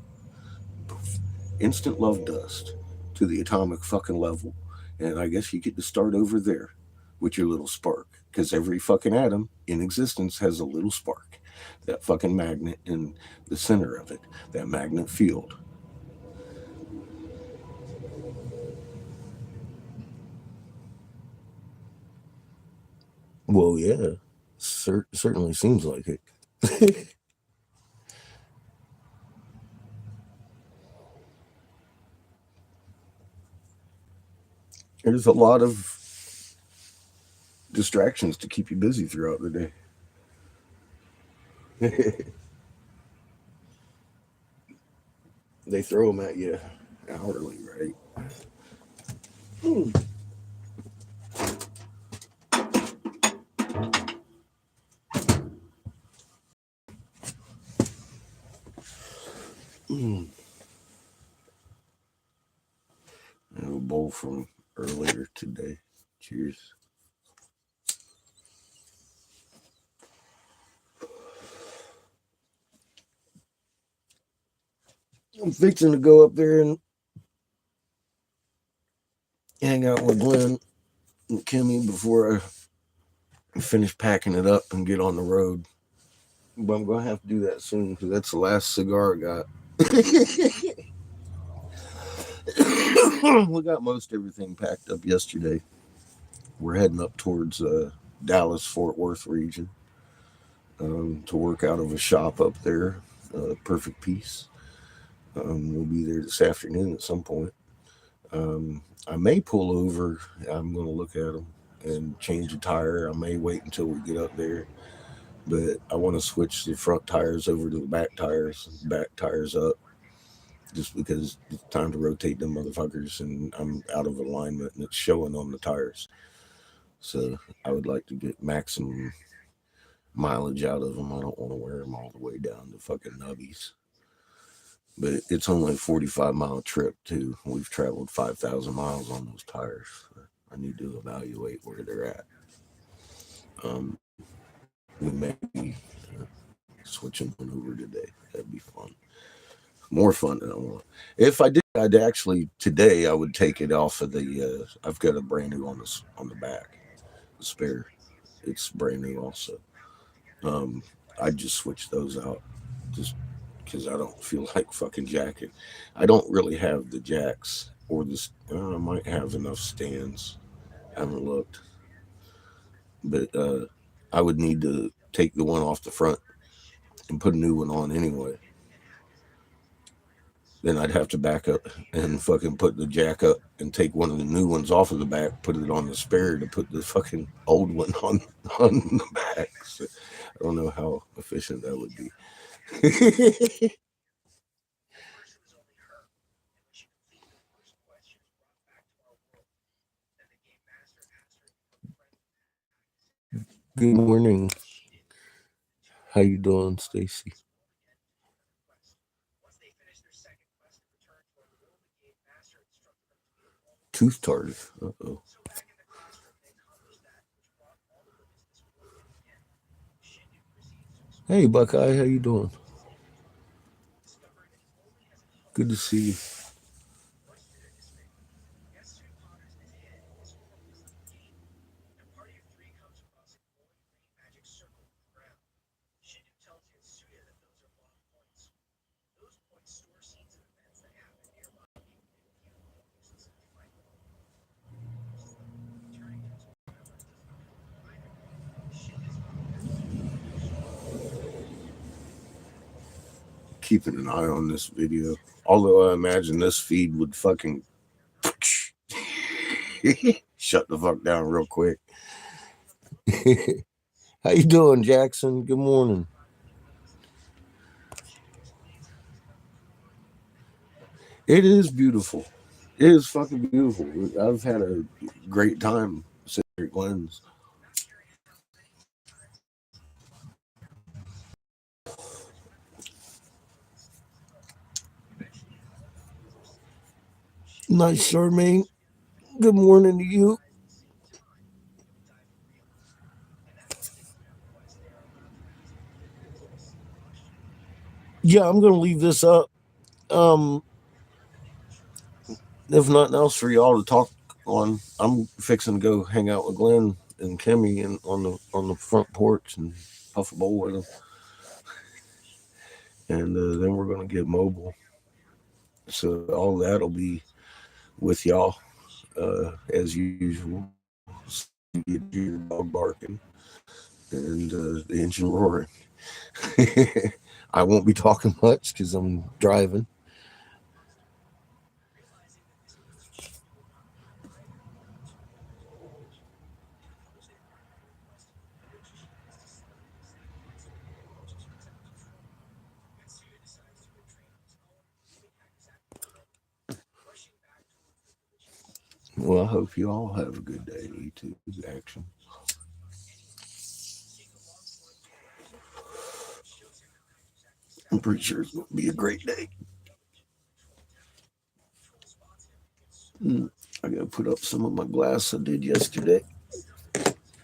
poof, instant love dust to the atomic fucking level. And I guess you get to start over there with your little spark. Because every fucking atom in existence has a little spark. That fucking magnet in the center of it. That magnet field. Well, yeah. Certainly seems like it. There's a lot of distractions to keep you busy throughout the day. They throw them at you hourly, right? A bowl from earlier today. Cheers. I'm fixing to go up there and hang out with Glenn and Kimmy before I finish packing it up and get on the road. But I'm going to have to do that soon because that's the last cigar I got. We got most everything packed up yesterday. We're heading up towards Dallas, Fort Worth region to work out of a shop up there, Perfect Peace. We'll be there this afternoon at some point. I may pull over. I'm going to look at them and change a tire. I may wait until we get up there. But I want to switch the front tires over to the back tires up, just because it's time to rotate them motherfuckers, and I'm out of alignment, and it's showing on the tires. So I would like to get maximum mileage out of them. I don't want to wear them all the way down to fucking nubbies. But it's only a 45-mile trip, too. We've traveled 5,000 miles on those tires. I need to evaluate where they're at. We may be switching one over today. That'd be fun. More fun than I want. If I did, I'd actually today I would take it off of the. I've got a brand new on the back, the spare. It's brand new also. I'd just switch those out, just because I don't feel like fucking jacking. I don't really have the jacks or this. I might have enough stands. I haven't looked, but I would need to take the one off the front and put a new one on anyway. Then I'd have to back up and fucking put the jack up and take one of the new ones off of the back, put it on the spare to put the fucking old one on the back. So I don't know how efficient that would be. Good morning. How you doing, Stacy? Tooth target. Uh-oh. Hey, Buckeye. How you doing? Good to see you. Keeping an eye on this video. Although I imagine this feed would fucking shut the fuck down real quick. How you doing, Jackson? Good morning. It is beautiful. It is fucking beautiful. I've had a great time sitting at Glenn's. Nice, Charmaine. Good morning to you. Yeah, I'm gonna leave this up. Um, if nothing else for y'all to talk on, I'm fixing to go hang out with Glenn and Kimmy and on the front porch and puff a bowl with them, and then we're gonna get mobile. So all that'll be with y'all as usual. You get your dog barking and the engine roaring. I won't be talking much because I'm driving. Well, I hope you all have a good day. You too. Action. I'm pretty sure it's going to be a great day. I got to put up some of my glass I did yesterday.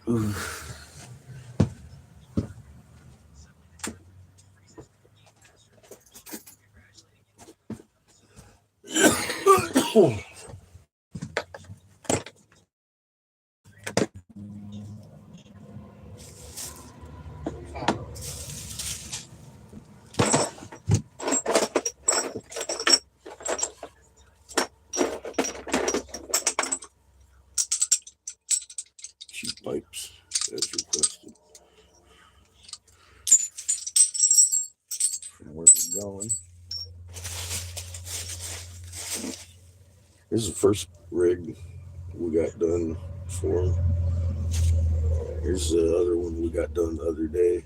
Ooh. Cheap pipes as requested. From where we're going. This is the first rig we got done for him. Here's the other one we got done the other day.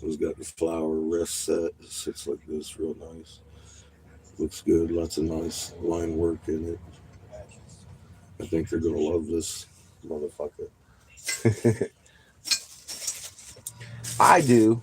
It's got the flower rest set. It sits like this, real nice. Looks good. Lots of nice line work in it. I think they're gonna love this motherfucker. I do.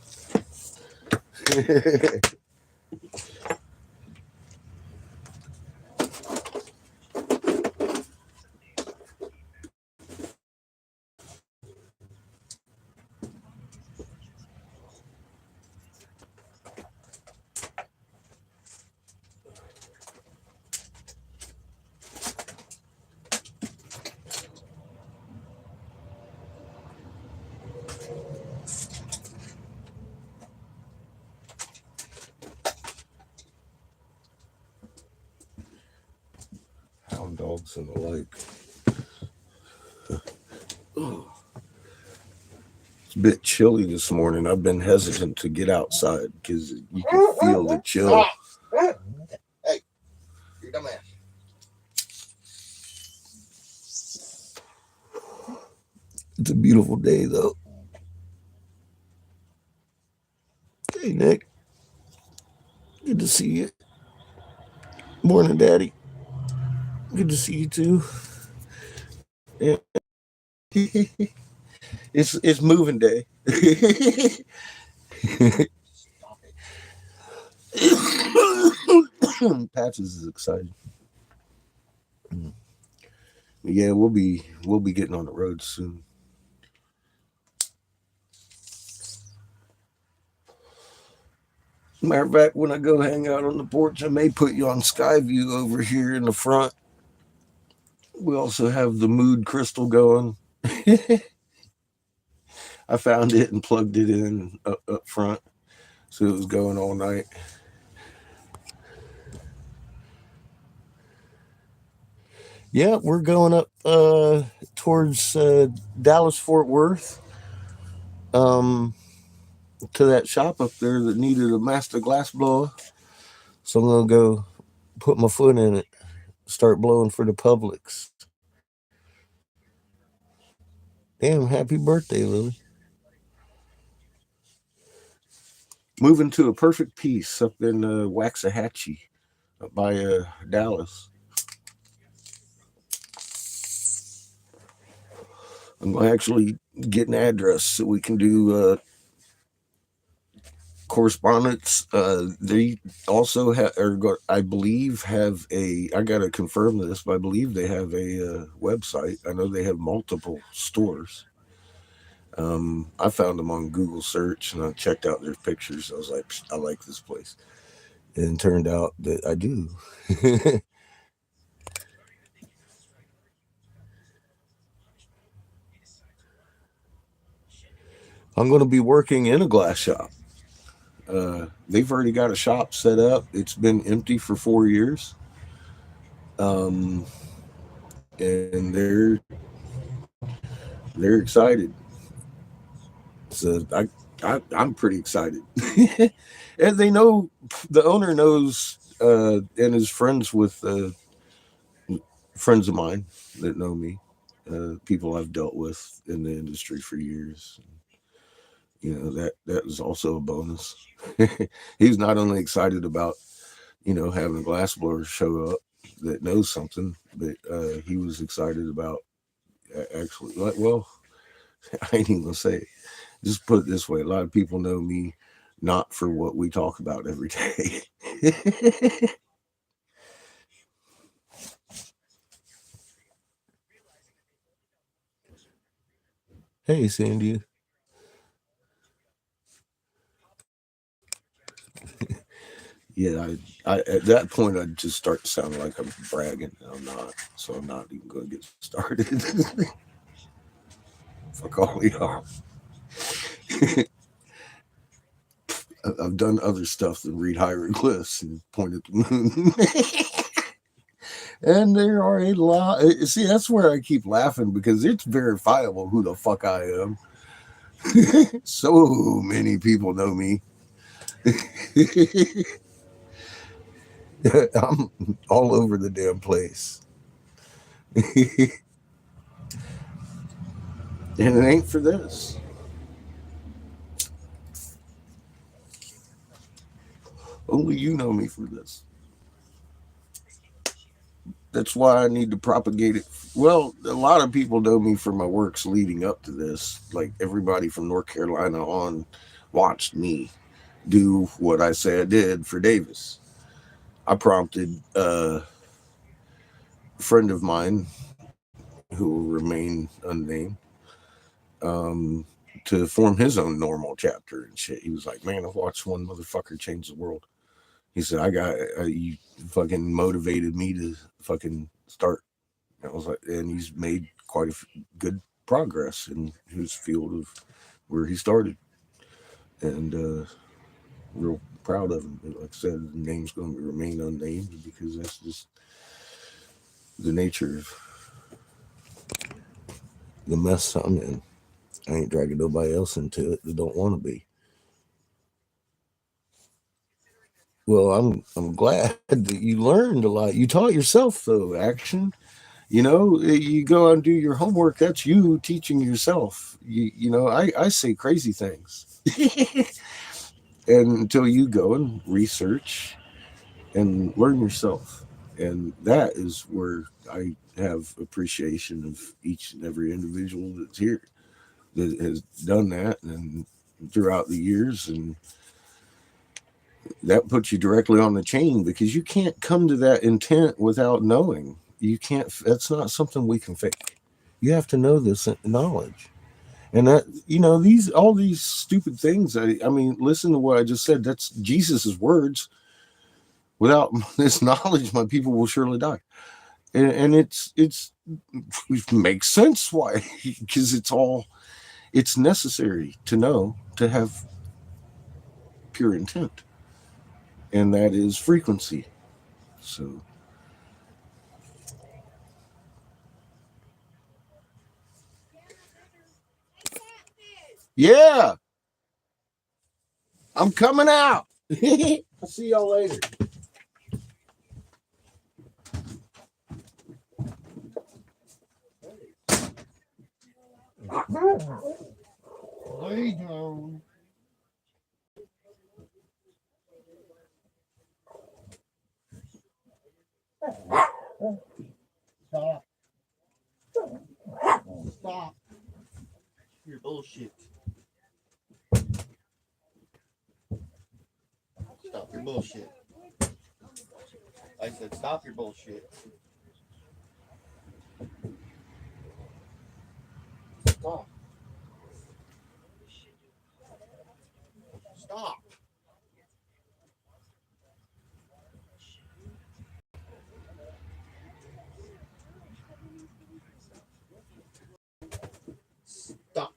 Hound dogs and the like. It's a bit chilly this morning. I've been hesitant to get outside because you can feel the chill. Hey, you dumbass. It's a beautiful day, though. Hey, Nick. Good to see you. Morning, Daddy. Good to see you, too. Yeah. It's moving day. Patches is excited. Yeah, we'll be getting on the road soon. Matter of fact, when I go hang out on the porch, I may put you on Skyview over here in the front. We also have the mood crystal going. I found it and plugged it in up front, so it was going all night. Yeah, we're going up towards Dallas Fort Worth, um, to that shop up there that needed a master glass blower. So I'm gonna go put my foot in it, start blowing for the Publix. Damn, happy birthday, Lily. Moving to a perfect peace up in Waxahachie, up by Dallas. I'm going to actually get an address so we can do correspondence. They also have, or I believe, have a. I got to confirm this, but I believe they have a website. I know they have multiple stores. I found them on Google search and I checked out their pictures. I was like, I like this place. And it turned out that I do. I'm going to be working in a glass shop. They've already got a shop set up. It's been empty for 4 years. Um, and they're excited. So I'm pretty excited. And they know, the owner knows, and is friends with friends of mine that know me, people I've dealt with in the industry for years. That was also a bonus. He's not only excited about having a glassblower show up that knows something, but he was excited about actually, like, well, I ain't even gonna say it. Just put it this way: a lot of people know me not for what we talk about every day. Hey, Sandy. Yeah, I at that point I'd just start sounding like I'm bragging. I'm not, so I'm not even going to get started. Fuck all y'all. I've done other stuff than read hieroglyphs and point at the moon. And there are a lot. See, that's where I keep laughing because it's verifiable who the fuck I am. So many people know me. I'm all over the damn place. And it ain't for this. Only you know me for this. That's why I need to propagate it. Well, a lot of people know me for my works leading up to this. Like everybody from North Carolina on watched me do what I say I did for Davis. I prompted a friend of mine who will remain unnamed, um, to form his own normal chapter and shit. He was like, "Man, I watched one motherfucker change the world." He said, "I got you fucking motivated me to fucking start." I was like, and he's made quite good progress in his field of where he started, and real proud of him. Like I said, the name's going to remain unnamed because that's just the nature of the mess I'm in. I ain't dragging nobody else into it that don't want to be. Well, I'm glad that you learned a lot. You taught yourself though, action. You go and do your homework. That's you teaching yourself. I say crazy things. And until you go and research and learn yourself. And that is where I have appreciation of each and every individual that's here. that has done that and throughout the years, and that puts you directly on the chain because you can't come to that intent without knowing. You can't. That's not something we can fake. You have to know this knowledge, and that all these stupid things. I mean, listen to what I just said. That's Jesus's words. Without this knowledge, my people will surely die. And it makes sense why, because it's necessary to know to have pure intent, and that is frequency. So yeah, I'm coming out. I'll see y'all later. Lay down. Stop. Stop. Your bullshit. Stop your bullshit. I said stop your bullshit. Stop. Stop. Stop.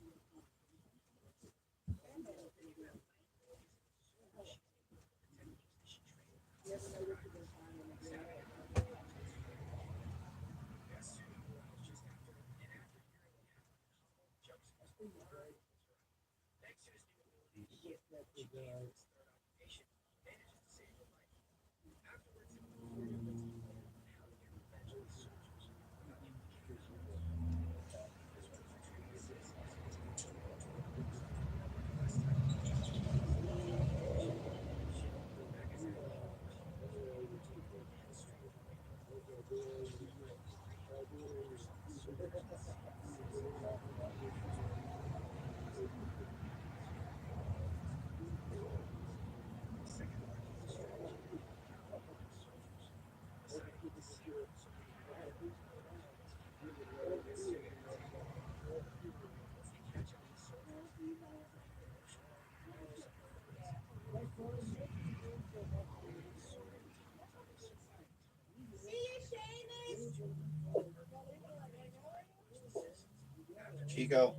Chico.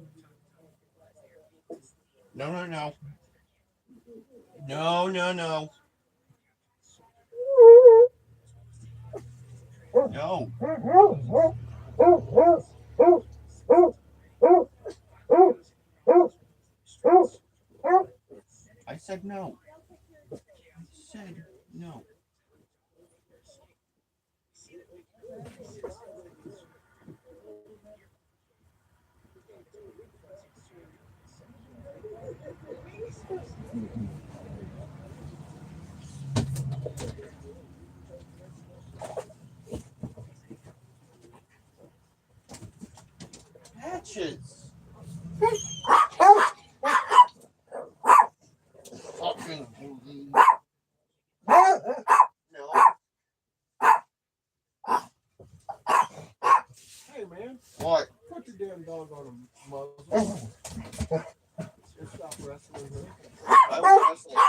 No, no, no. No, no, no. No. I said no. I said no. Patches. Fucking no. Hey man. What? Put the damn dog on a muzzle. Just stop wrestling her. I was wrestling her.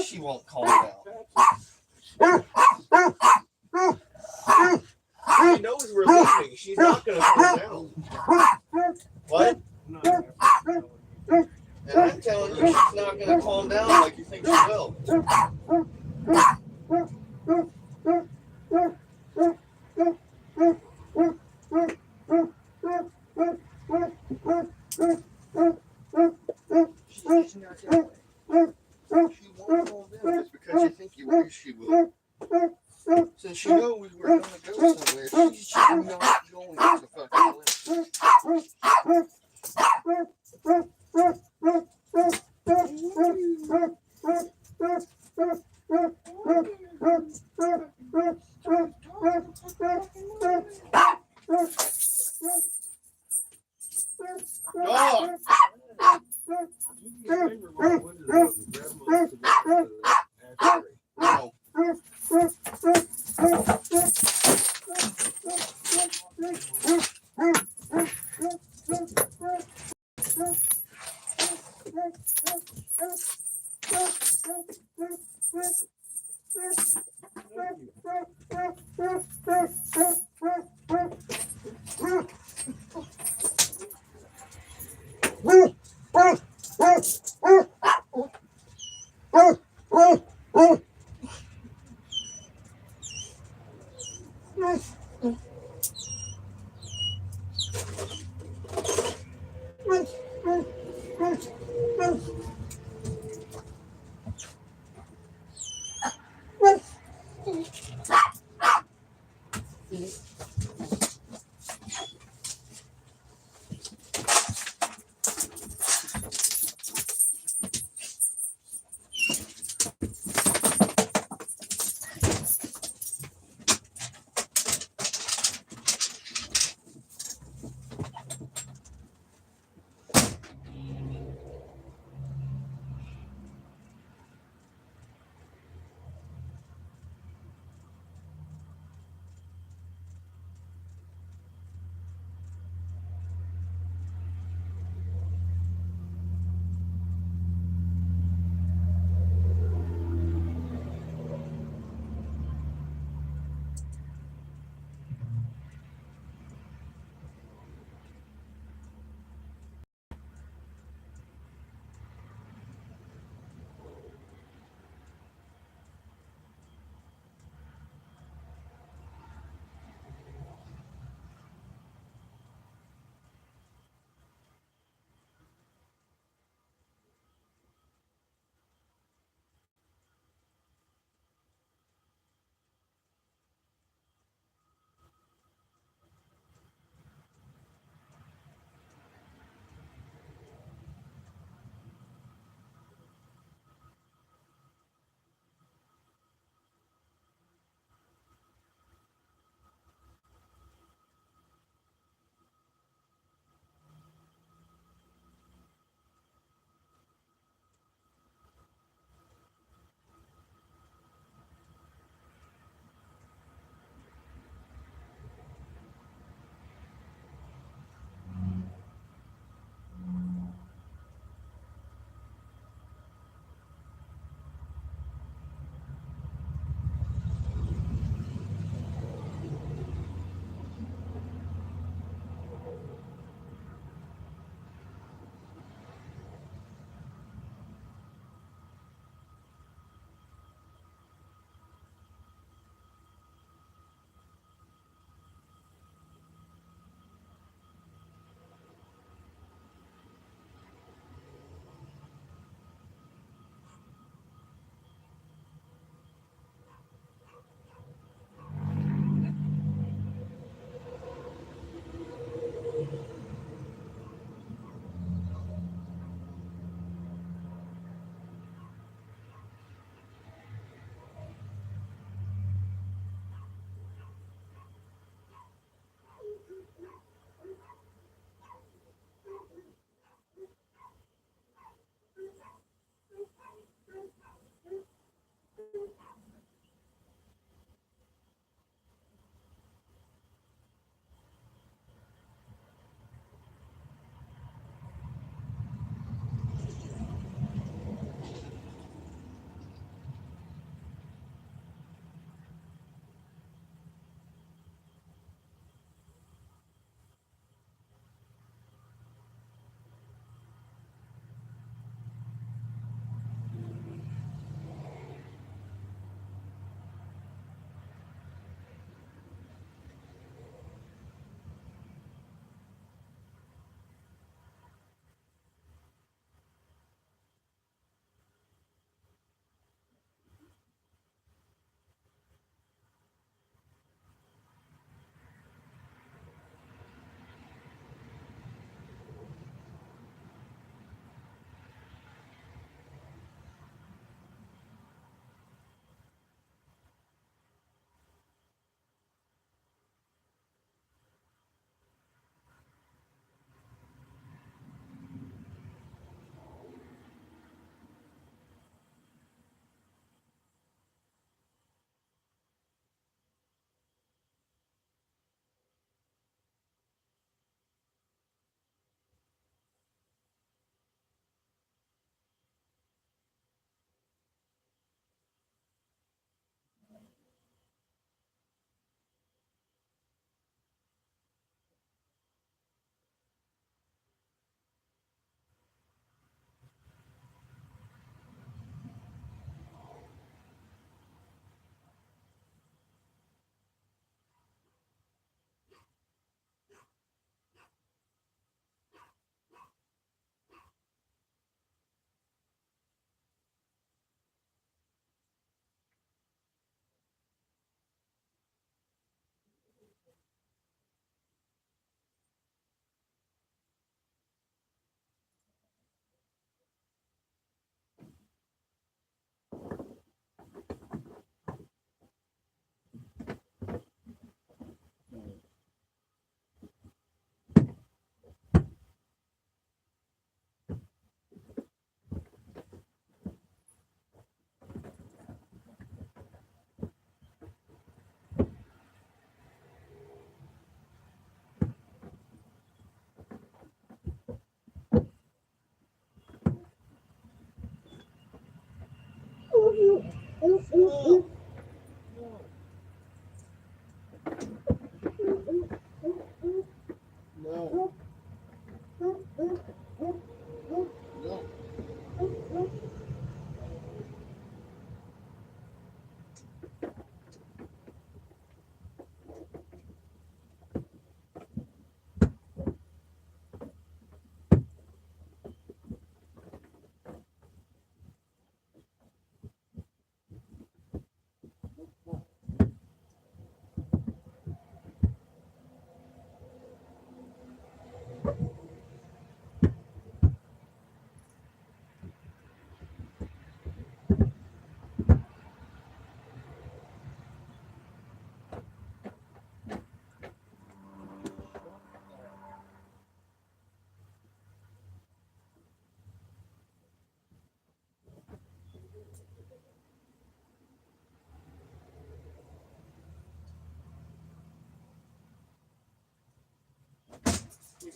She won't calm down. She knows we're leaving. She's not going to calm down. What? And I'm telling you, she's not going to calm down like you think she will. She's not that way. She won't fall down just because you think you wish she would. Since she knows we're gonna go somewhere, she's just not going to fucking lift. Dog! No.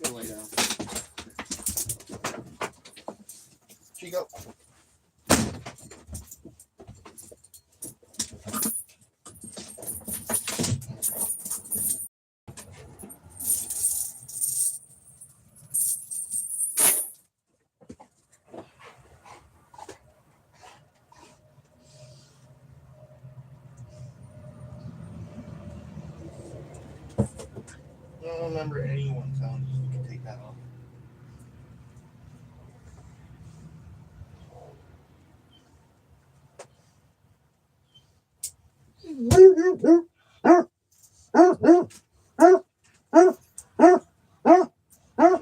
Go lay down. Chico. I don't remember anyone telling us we could take that off.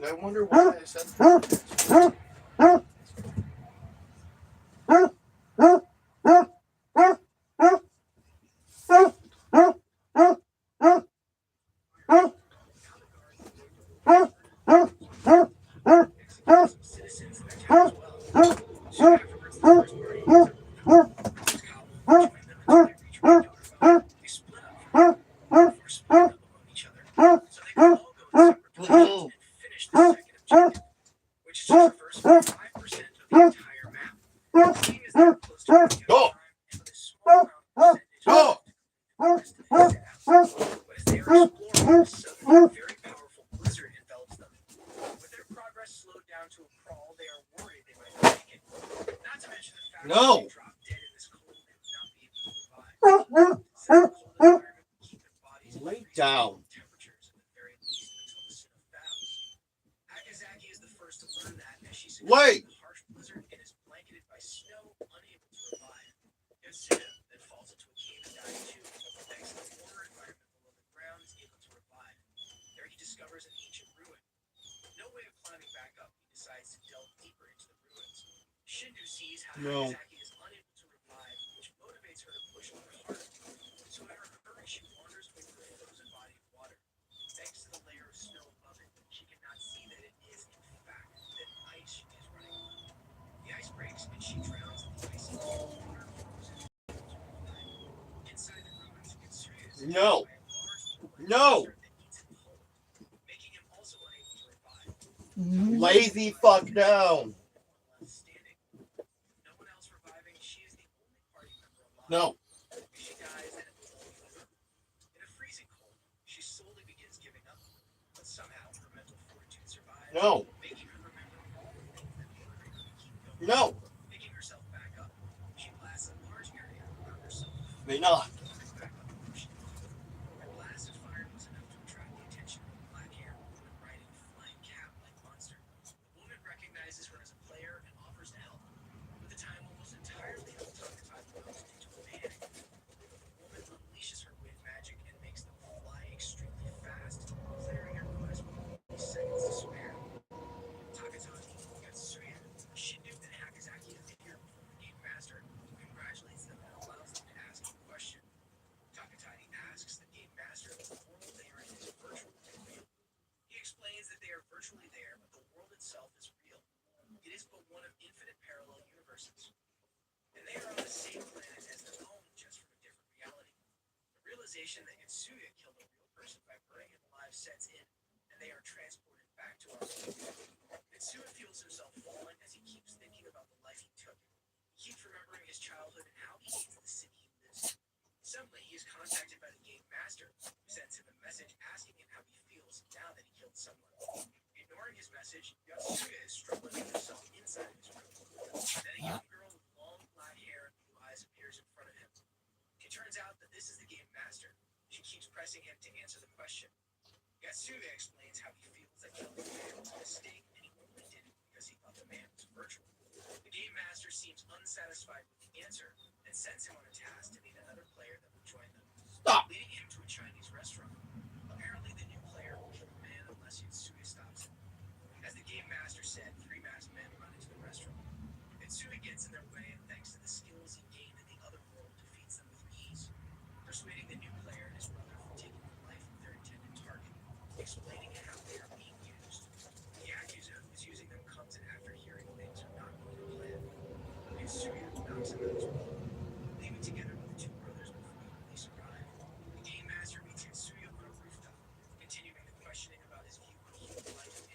I wonder why I said that. No. Lay down. Wait. No. No. No. Lay the fuck down. No. No. No. May not. That Yotsuya killed a real person by burning him alive sets in, and they are transported back to our world. Yotsuya feels himself falling as he keeps thinking about the life he took. He keeps remembering his childhood and how he hates the city he lives in. Suddenly, he is contacted by the game master, who sends him a message asking him how he feels now that he killed someone. Ignoring his message, Yotsuya is struggling with himself inside of his room. Then a young girl with long black hair and blue eyes appears in front of him. It turns out that this is the game master. She keeps pressing him to answer the question. Yotsuya explains how he feels that killing the man was a mistake and he only did it because he thought the man was virtual. The game master seems unsatisfied with the answer and sends him on a task to meet another player that will join them. Stop. Leading him to a Chinese restaurant. Apparently the new player will kill the man unless Yotsuya stops him. As the game master said, 3 masked men run into the restaurant. Yotsuya gets in their way and thanks to the skills he gained in the other world defeats them with ease. Persuading the new player and his brother from taking the life of their intended target, explaining how they are being used. The Yakuza who is using them comes in after hearing things are not going to plan. Yotsuya knocks him out as well, leaving together with the 2 brothers before the police arrive. The game master meets Yotsuya on a rooftop, continuing the questioning about his view on human life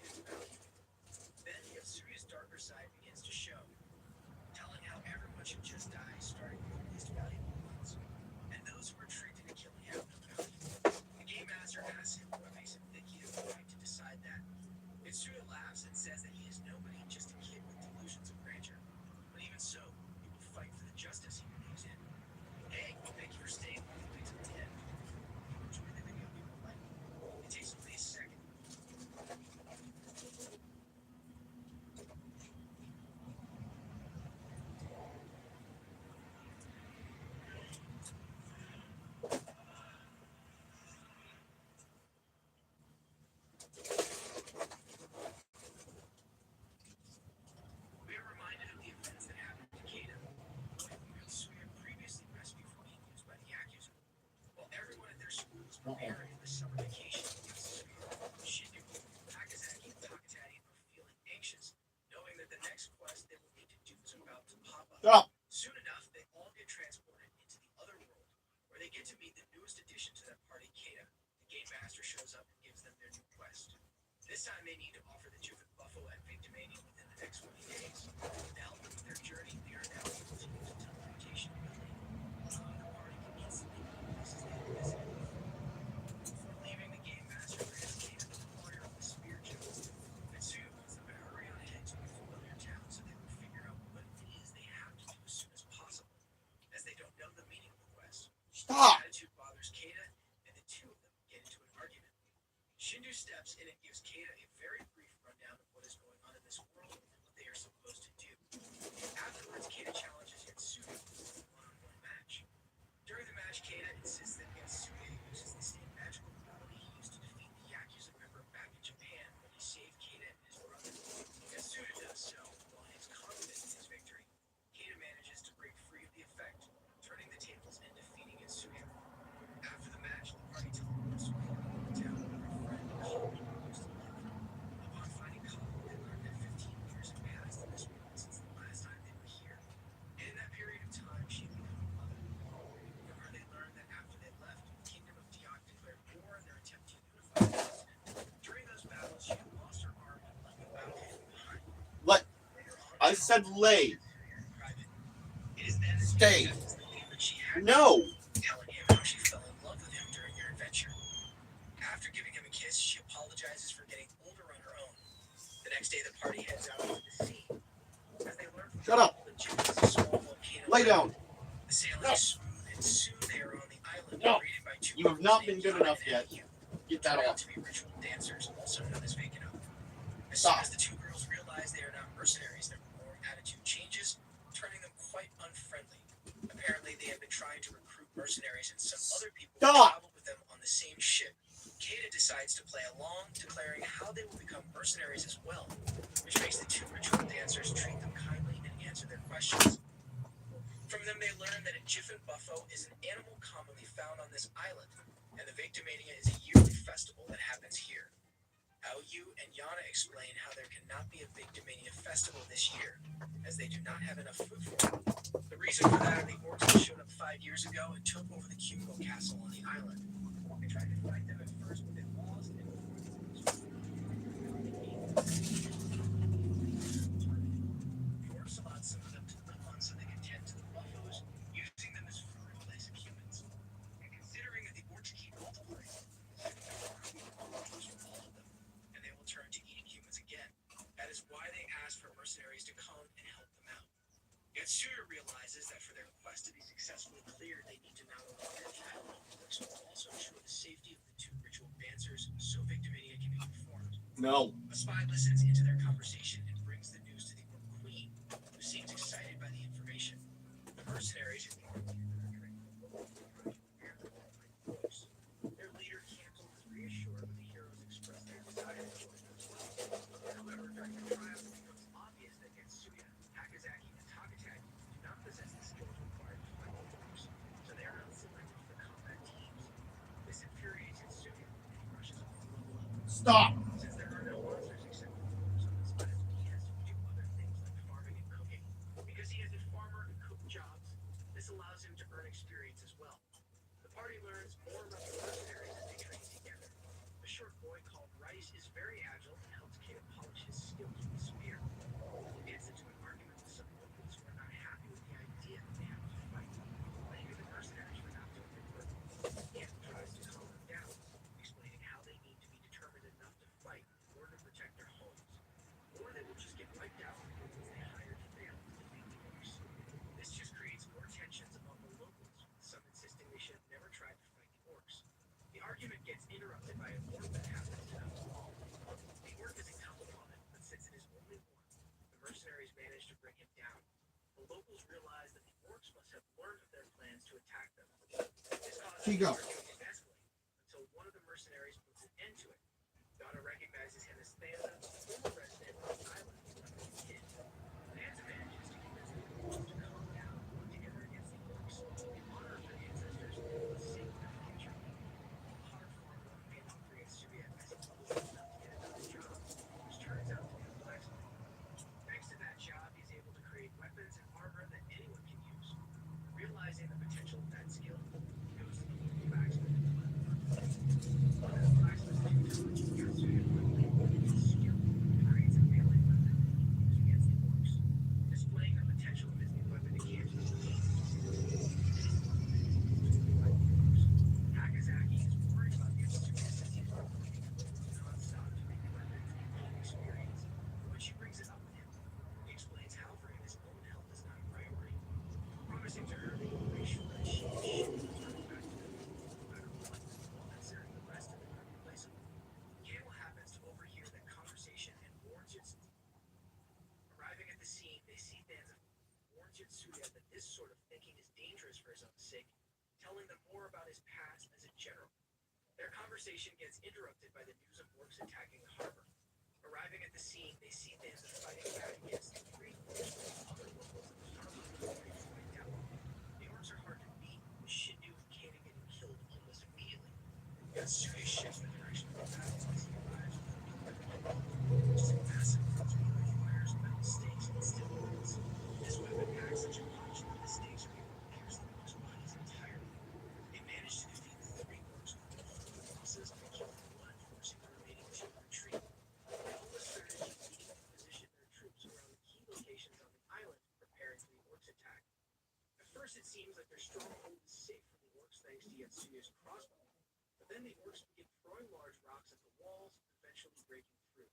each have just died, starting with the least valuable ones. And those who were tricked into killing have no bounty. The game master asks him what makes him think he has the right to decide that. Mitsuya laughs and says that he is nobody, just a kid with delusions of grandeur. But even so, he will fight for the justice he believes in. Hey, thank you for staying all the way to the end. Enjoy the video we will like. It takes only a second. We are reminded of the events that happened to Keita, whom Mitsuya previously rescued from being used by the Yakuza. While everyone at their school was preparing for the summer vacation, Shindu, Takazaki, and Takatani are feeling anxious, knowing that the next quest they will need to do is about to pop up. Stop. Soon enough, they all get transported into the other world, where they get to meet the newest addition to that party, Keita. The game master shows up and gives them their new quest. This time they need to offer the Jufin Buffalo at Victimania within the next 20 days. To help them with their journey, they are now able to use a teleportation ability, allowing the party to instantly go places they have visited before. Before leaving, the game master grants Keita the warrior of the spear gem. Mitsuya wants them to hurry on ahead to a familiar town so they will figure out what it is they have to do as soon as possible, as they don't know the meaning of the quest. Stop. His attitude bothers Keita, and the two of them get into an argument. Shindu steps in and gives Keita a very brief rundown of what is going on in this world and what they are supposed to do. Afterwards, Keita challenges Yatsuya to a one-on-one match. During the match, Keita insists that Yatsuya uses the same magical ability he used to defeat the Yakuza member back in Japan when he saved Keita and his brother. Yatsuya does so, while he is confident in his victory. Keita manages to break free of the effect, turning the tables and defeating Yatsuya. After the match, the party teleports to a corner of the town where a friend, Kalu, used to live. Upon finding Kalu, they learned that 15 years had passed in this world since the last time they were here. And in that period of time, she had become a mother. From her, they learned that after they left, the Kingdom of Diok declared war in their attempt to unify the continent. During those battles, she had lost her arm and left the battlefield behind. Let. Later on, I said lay. in private. It is then that Stay. she accepts the name that she had, No. telling him how she fell in love with him during their adventure. After giving him a kiss, she apologizes for getting older on her own. The next day, the party heads out into the sea. As they learn from Shut up. the Jupiter is a small volcano. Lay down. The sailing No. is smooth, and soon they are on the island, No. greeted by two You have not been named good Yana enough and yet. Yu, Get turn that out off. to be ritual dancers, also known as Vacano. As Stop. soon as the two girls realize they are not mercenaries, their warm attitude changes, turning them quite unfriendly. Apparently, they have been trying to recruit mercenaries and some other people to Stop. travel with them on the same ship. Keita decides to play along, declaring how they will become mercenaries as well, which makes the two ritual dancers treat them kindly and answer their questions. From them, they learn that a Jifin Buffo is an animal commonly found on this island, and the Victimania is a yearly festival that happens here. Aoyu and Yana explain how there cannot be a Victimania festival this year, as they do not have enough food for it. The reason for that are the orcs that showed up 5 years ago and took over the Kyuko castle on the island. They tried to fight them at first, but they lost and the orcs allowed some of them to live on so they could tend to the buffaloes, using them as food in place of humans. And considering that the orcs keep multiplying, buffaloes from all of them, and they will turn to eating humans again. That is why they ask for mercenaries to come and help them out. Yatsuya realizes that for their quest to be successfully cleared, they need to not only clear the island of orcs, but also ensure the safety of the two ritual dancers so Victimania can be performed. No. A spy listens into their conversation and brings the news to the Orc Queen, who seems excited by the information. The mercenaries ignore the leader that are training them. Their leader, Cancel, is reassured when the heroes express their desire to join them as well. However, during the trial, it becomes obvious that Yatsuya, Takazaki, and Takataki do not possess the skills required to fight the orcs, so they are not selected for the combat teams. This infuriates Yatsuya, and he rushes off to level up. Stop. Since there are no monsters except for orcs on this island, he has to do other things like farming and cooking. Because he is a farmer and cook jobs, this allows him to earn experience as well. The party learns more about the mercenaries as they train together. A short boy called Rice is very agile and helps Keita polish his skills with the spear. He gets into an argument with some locals who are not happy with the idea The locals realize that the orcs must have learned of their plans to attack them. This causes Keep the going. argument to escalate until one of the mercenaries puts an end to it. Donna recognizes him as Thanda, a former resident of the island when he was a kid. Thanda manages to convince the locals to calm down and work together against the orcs in honor of their ancestors and for the sake of their future. A hard farm work paid off for Yasuya as he was able to get another job, which turns out to be a blacksmith. Thanks to that job, he's able to create weapons and armor that anyone can use. Realizing the potential of that skill, he goes to the local blacksmith to learn more. Under the blacksmith's tutelage, Yasuya quickly learns his skill and creates a melee weapon that he can use against the orcs. Displaying the potential of his new weapon to Kanto, Hakazaki is worried about Yasuya since he's been working with locals nonstop to make weapons and gain experience. When she brings it up with him, he explains how for him his own health is not a priority, promising to her that he will make sure that she and Shin return back to them no matter what, while considering the rest of them irreplaceable. Kale happens to overhear that conversation and warns Yatsuya. Arriving at the scene, they see Danza warns Yatsuya that this sort of thinking is dangerous for his own sake, telling them more about his past as a general. Their conversation gets interrupted by the news of orcs attacking the harbor. Arriving at the scene, they see Danza fighting back against the three orcs with other locals at the harbor ready to fight out. The orcs are hard to beat, with Shindu and Kata getting killed almost immediately. Yatsuya shifts the direction of the battle as he arrives with a new weapon, which is a massive crossbow that fires metal stakes and steel bullets. This weapon packs such a punch that the stakes are able to pierce the orcs' bodies entirely. They manage to defeat the three orcs with full losses and kill one, forcing the remaining two to retreat. They hold a strategy needing to position their troops around the key locations on the island, preparing for the orcs' attack. At first, it seems like their stronghold is safe from the orcs thanks to Yatsuya's crossbow, but then the orcs begin throwing large rocks at the walls, eventually breaking through.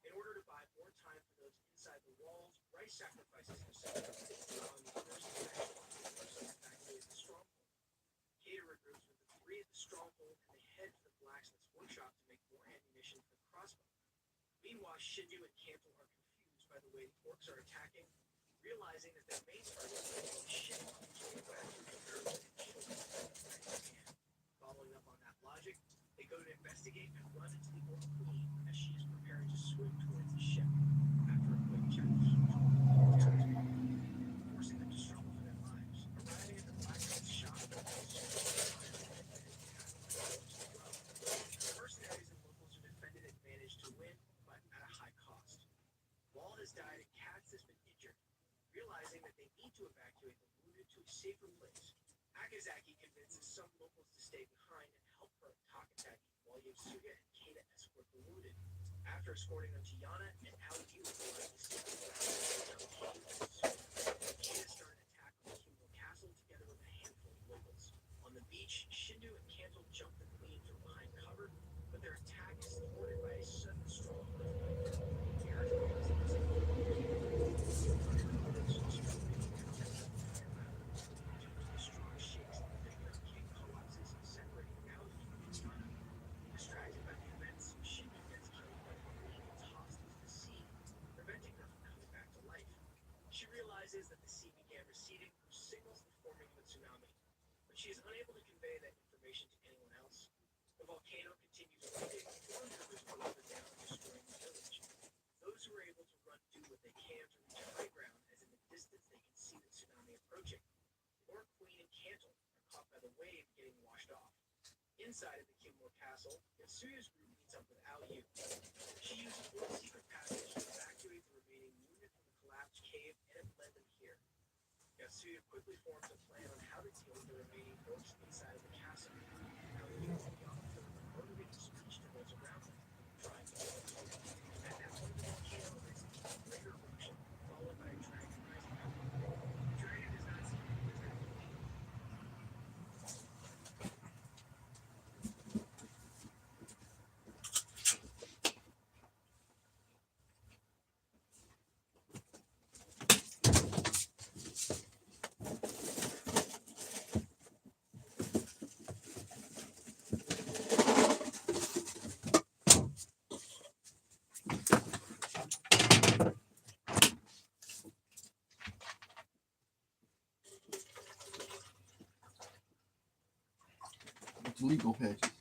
In order to buy more time for those inside the walls, Rice sacrifices himself, allowing the others to evacuate the stronghold. Kata regroups with the three at the stronghold, and they head to the blacksmith's workshop to make more ammunition for the crossbow. Meanwhile, Shindu and Kanto are confused by the way the orcs are attacking, realizing that their main target is the ship whose way back to the earth and kill them as they can. Following up on that logic, they go to investigate and run into the orc queen as she is preparing to swim towards the ship after a quick check forcing them to struggle for their lives. Arriving at the blacksmith's shop, the mercenaries and locals who defended it managed to win, but at a high cost. Wall has died and Katz has been injured. Realizing that they need to evacuate the wounded to a safer place, Akazaki convinces some locals to stay behind and help her Takataki, while Yatsuya and Kata escort the wounded. After escorting them to Yana and Aoyu arrive to see the Kata start an attack on the Kimbo Castle together with a handful of locals. On the beach, Shindu and Kanto jump the queen from behind cover, but their attack is thwarted by a sudden strong earthquake. The earthquake is strong shakes and the figure of King collapses, separating Aoyu from Yana. Distracted by the events, Shindu gets killed by the queen and tossed into the sea, preventing her from coming back to life. She realizes that the sea began receding, which signals the forming of a tsunami, but she is unable to convey that information to anyone else. The volcano continues raging, one rivers flow down, destroying the village. Those who are able to run do what they can to reach high ground, as in the distance they can see the tsunami approaching. The Orc Queen and Kanto are caught by the wave, getting washed off. Inside of the Kimbo Castle, Yatsuya's group meets up with Aoyu. She uses one secret passage to evacuate the remaining wounded from the collapsed cave, and it led them here. Yatsuya quickly forms a plan on how to deal with the remaining orcs inside of the castle. Aoyu and the officer with a motivating speech to those around them, trying to get them home. At that point, the volcano is in a greater eruption, followed by a dragon rising up. The dragon does not seem to be that fleeing. It's legal, Patches.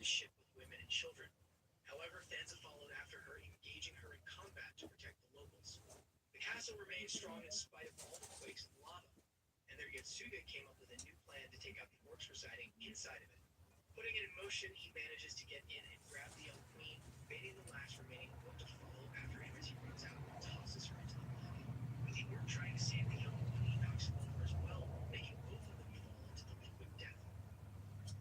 The ship with women and children. However, Thanza followed after her, engaging her in combat to protect the locals. The castle remained strong in spite of all the quakes and lava, and their Yatsuga came up with a new plan to take out the orcs residing inside of it. Putting it in motion, he manages to get in and grab the young queen, baiting the last remaining orc to follow after him as he runs out and tosses her into the lava. With the orc trying to save the young queen, he knocks him over as well, making both of them fall into the liquid death.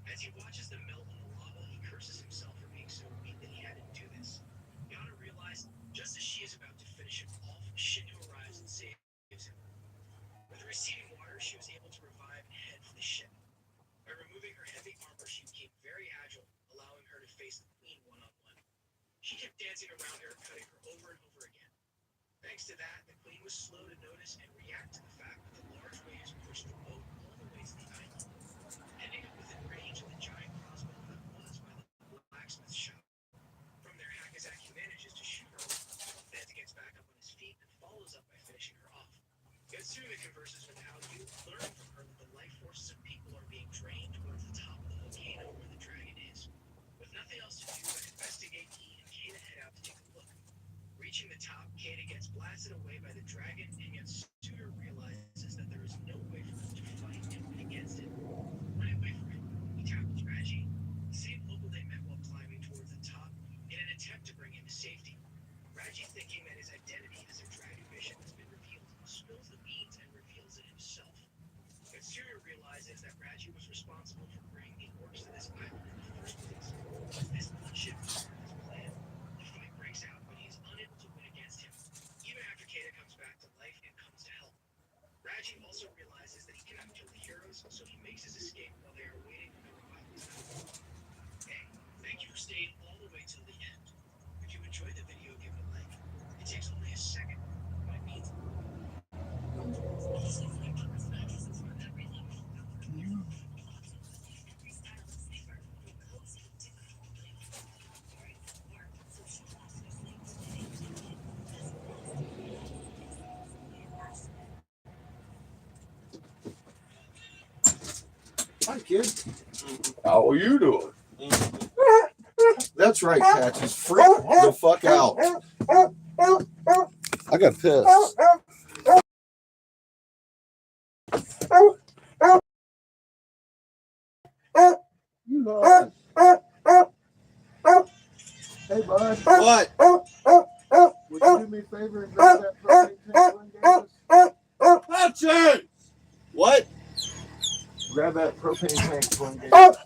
As he watches them melt in the lava, he curses himself for being so weak that he had to do this. Yana realized, just as she is about to finish him off, Shinnu arrives and saves him. With the receding water, she was able to revive and head for the ship. By removing her heavy armor, she became very agile, allowing her to face the queen one-on-one. She kept dancing around her, cutting her over and over again. Thanks to that, the queen was slow to notice and react to the fact that the large waves pushed the boat all the way to the island, ending up within range of the giant crossbow that was by the blacksmith shop. From there, Hakazaki manages to shoot her. Thanza gets back up on his feet and follows up by finishing her off. Yatsuga converses with Aoyu, learning from her that the life forces of people are being drained towards the top of the volcano where the dragon is. With nothing else to do but investigate, he and Keita head out to take a look. Reaching the top, Keita gets blasted away by the dragon, and Yatsuga realizes that there is no way for him to fight and win against it. Running away from it, he tackles Raji, the same local they met while climbing towards the top, in an attempt to bring him to safety. Raji, thinking that his identity as a dragon bishop has been revealed, spills the beans and reveals it himself. Yatsuga realizes that Raji was responsible for bringing the orcs to this island in the first place. This bloodshed was part of his plan. The fight breaks out, but he is unable to win against him, even after Keita comes back to life and comes to help. Raji also realizes that he cannot kill the heroes, so he makes his escape while they are waiting for the revival time. Hey, thank you for staying all the way till the end. If you enjoyed the video, give it a like. It takes only a second, but it means Hi, kid. How are you doing? That's right, Patches. Freak the fuck out. I got pissed. You know. Hey, bud. What? Would you do me a favor and grab that propane tank one gave us? Patches! What? Grab that propane tank one gave us.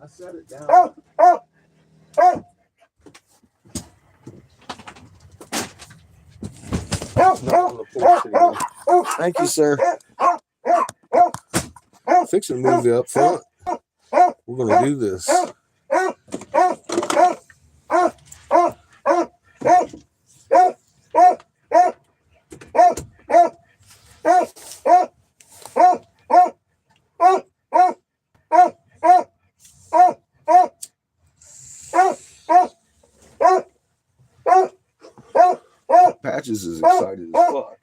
I set it down. Not on the porch anymore. Thank you, sir. Fixing to move you up front. We're gonna do this. Patches is excited as fuck.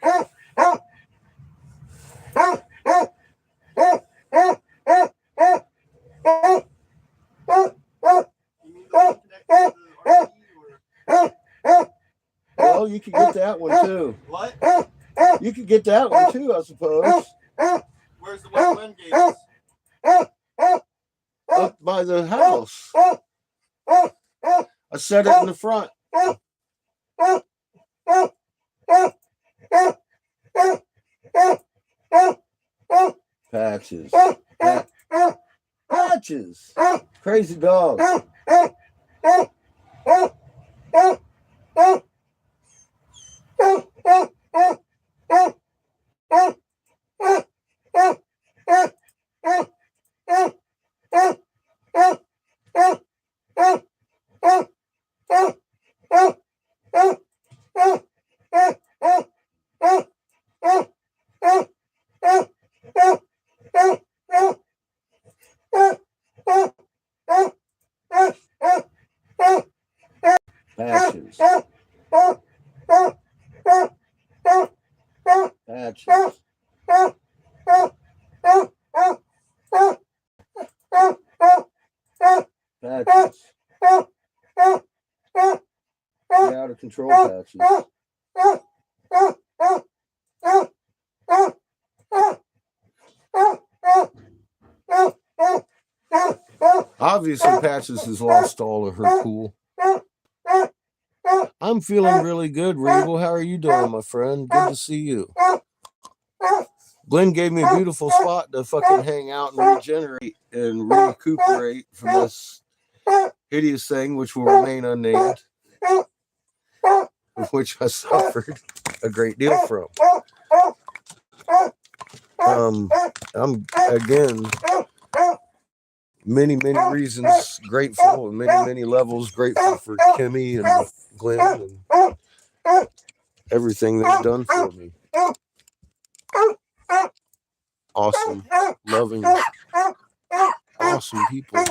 Well, you could get that one too. What? You could get that one too, I suppose. Where's the West Wind Gates? Up by the house. I set it in the front. Patches. Patches. Crazy dog. Patches. Patches. Patches. You're out of control, Patches. Obviously, Patches has lost all of her cool. I'm feeling really good, Regal. How are you doing, my friend? Good to see you. Glenn gave me a beautiful spot to fucking hang out and regenerate and recuperate from this hideous thing, which will remain unnamed, of which I suffered a great deal from. I'm again many reasons grateful, and many levels grateful for Kimmy and Glenn and everything they've done for me. Awesome, loving, awesome people.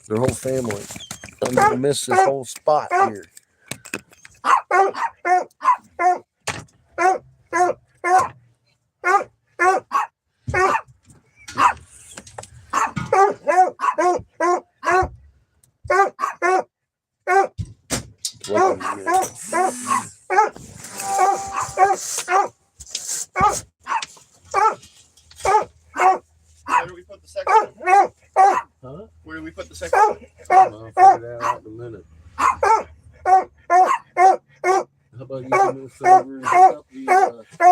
Their whole family. I'm gonna miss this whole spot here. Where do we put the second one? Huh? Where do we put the second one? I'll figure that out in a minute. How about you do me a favor and hook up the curtains?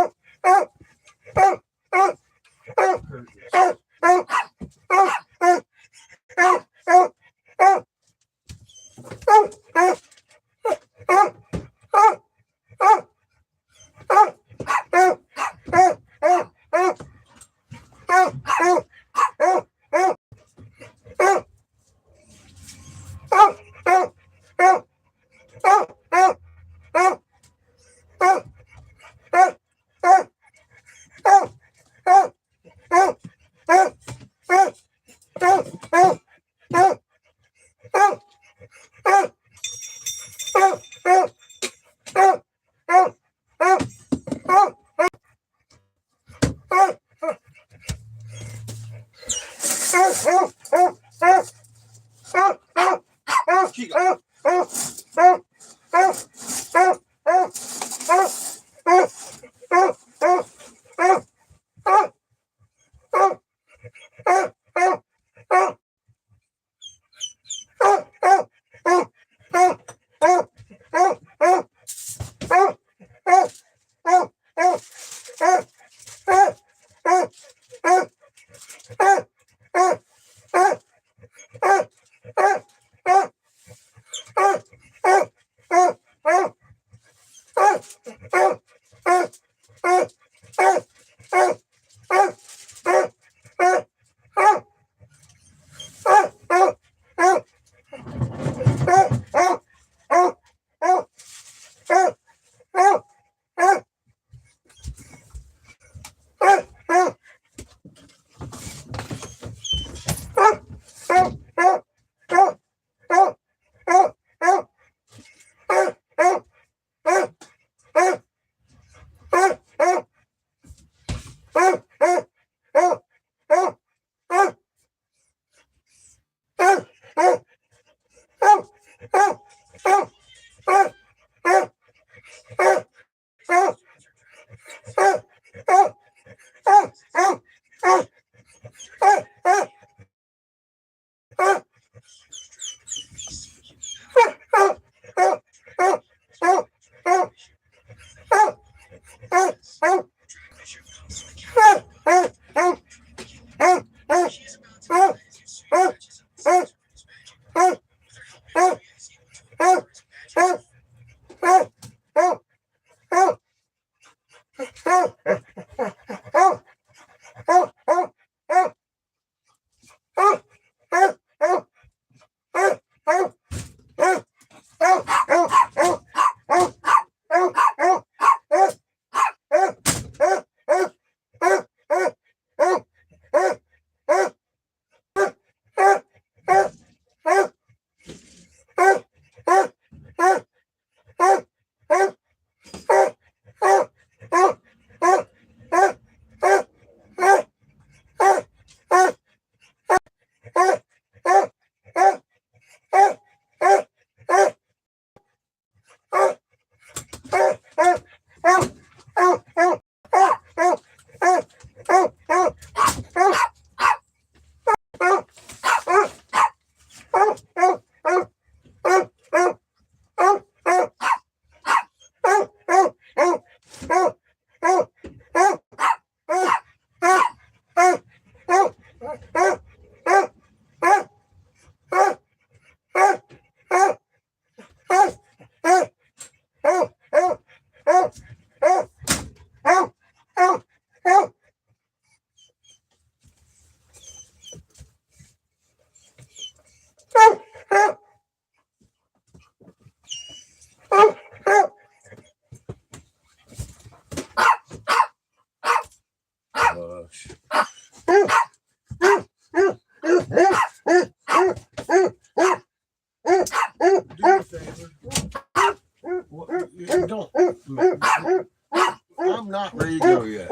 I'm not ready to go yet.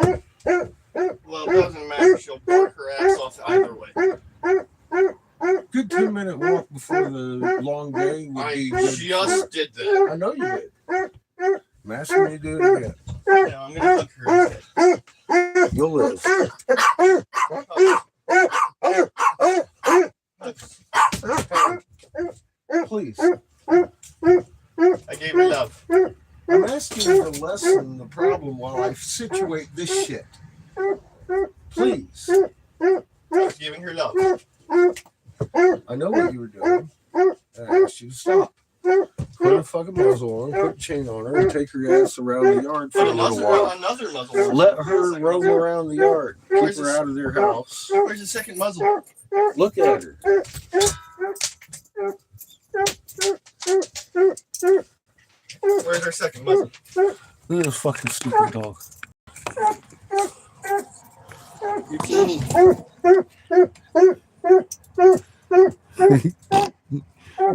Well, it doesn't matter. She'll bark her ass off either way. Good 10-minute walk before the long day would I be good. just did that. I know you did. I'm asking you to do it again. Now I'm gonna look her in the head. You'll live. Please. I gave her love. I'm asking you to lessen the problem while I situate this shit. Please. I was giving her love. I know what you were doing. I asked you to stop. Put a fucking muzzle on, put a chain on her, and take her ass around the yard for Put a a little muzzle, while. another muzzle. Let her roam around the yard. Keep her out of their house. Where's the second muzzle? Look at her. Where's her second muzzle? Look at this fucking stupid dog. You're teeny.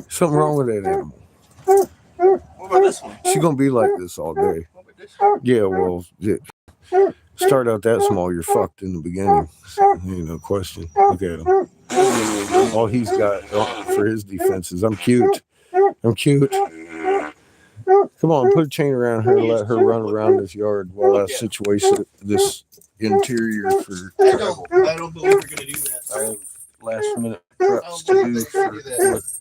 Something wrong with that animal. What about this one? She's gonna be like this all day. What about this one? Yeah, well, start out that small, you're fucked in the beginning. Ain't no question. Look at him. All he's got for his defense is I'm cute. I'm cute. Come on, put a chain around her and let her run around this yard while I situation this interior for travel. I don't believe you're gonna do that. I have last minute I preps don't to do think they're gonna do that. with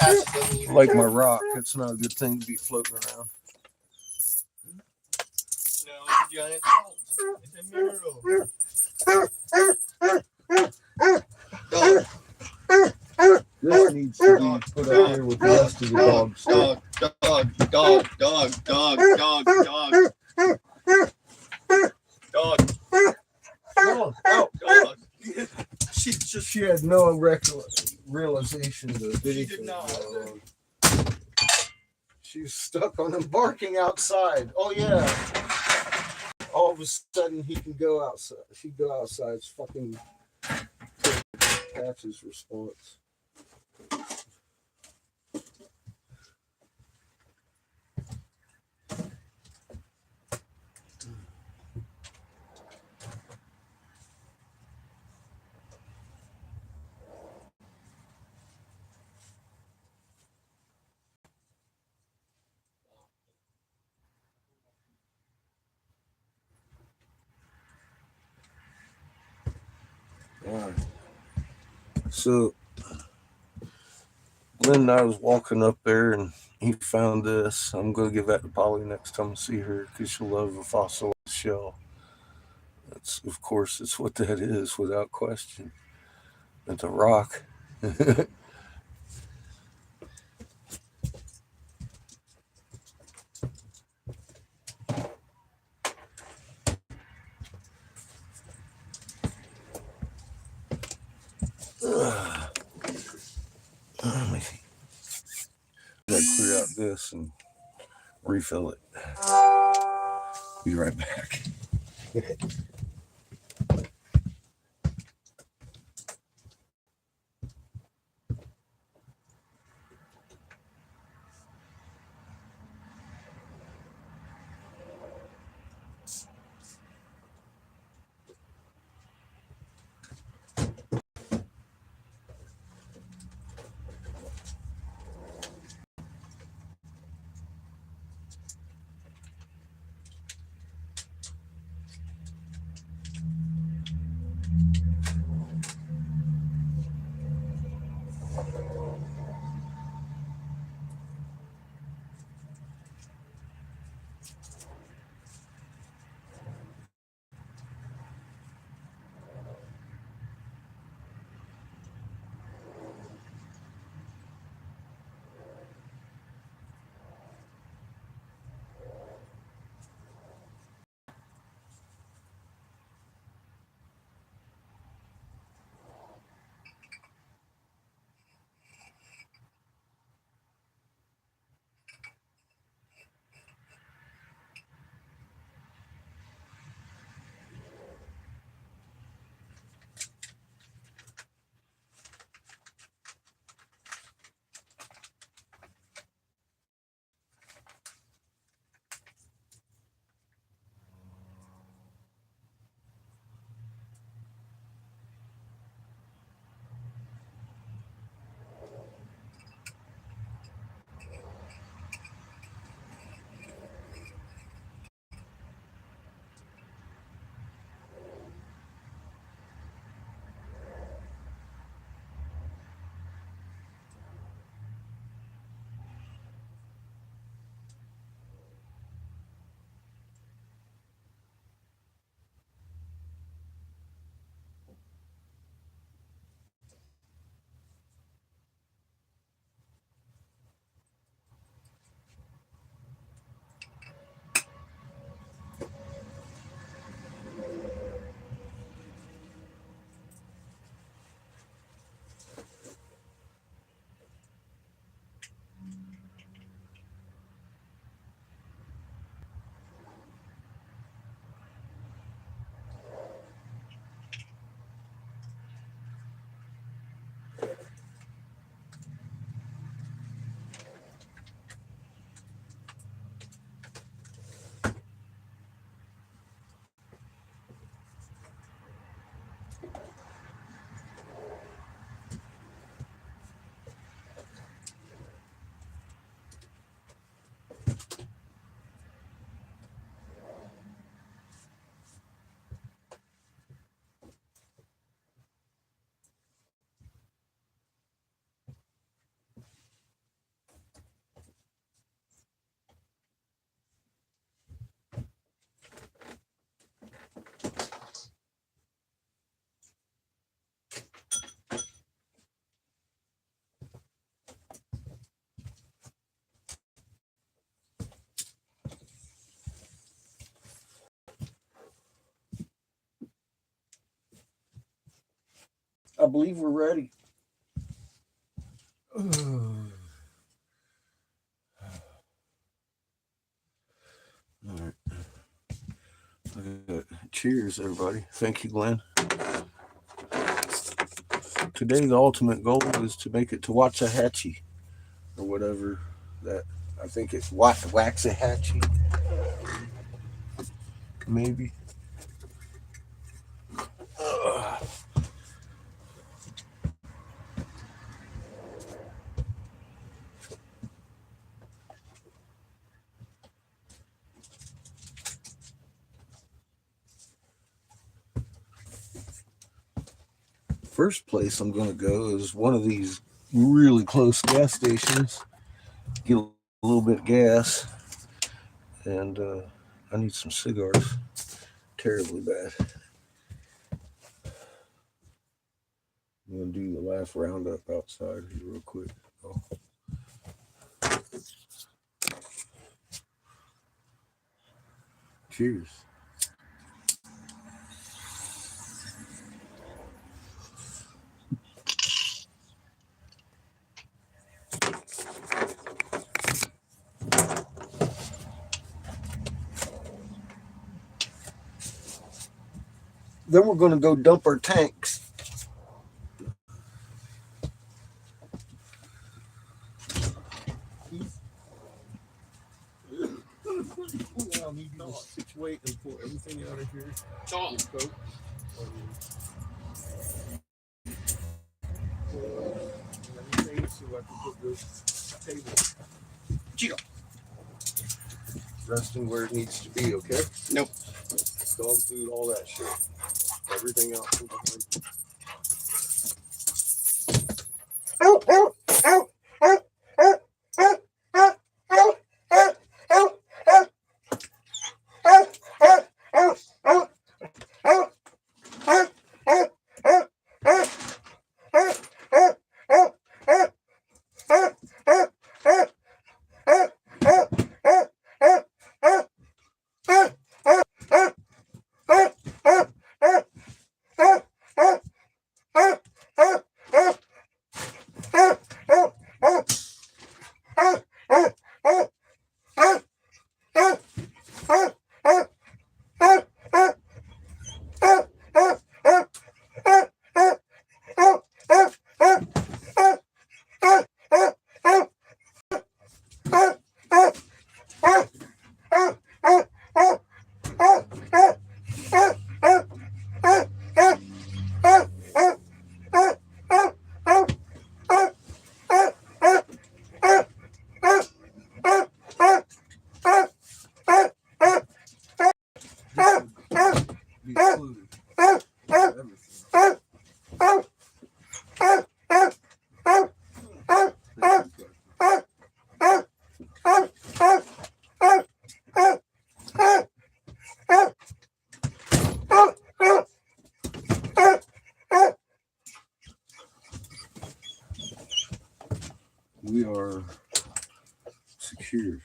Ash doesn't even like care. my rock. It's not a good thing to be floating around. No, it's a giant salt. It's a mineral. Dog, This needs to be put up here with the rest of the dogs. dog, dog, dog, dog, dog, dog, dog. Dog, Come on, out. dog. She's just She had no realization of She did anything not. going on. She's stuck on him barking outside. Oh yeah. All of a sudden he can go outside. She go outside. It's fucking Patch's response. Alright. So Glenn and I was walking up there and he found this. I'm gonna give that to Polly next time I see her because she'll love a fossilized shell. That's of course it's what that is without question. It's a rock. Let me see. Gotta clear out this and refill it. Be right back. I believe we're ready. All right. Cheers, everybody. Thank you, Glenn. Today, the ultimate goal is to make it to Waxahachie or whatever that. I think it's Waxahachie, maybe. First place I'm going to go is one of these really close gas stations. Get a little bit of gas, and I need some cigars terribly bad. I'm going to do the last roundup outside here real quick. Oh. Cheers. then we're going to go dump our tanks. I need you to situate and pull everything out of here. Tom. Everything so I can put this table. Gio. Resting where it needs to be, okay? Nope. Dog food, all that shit. Everything else from behind. We are secure.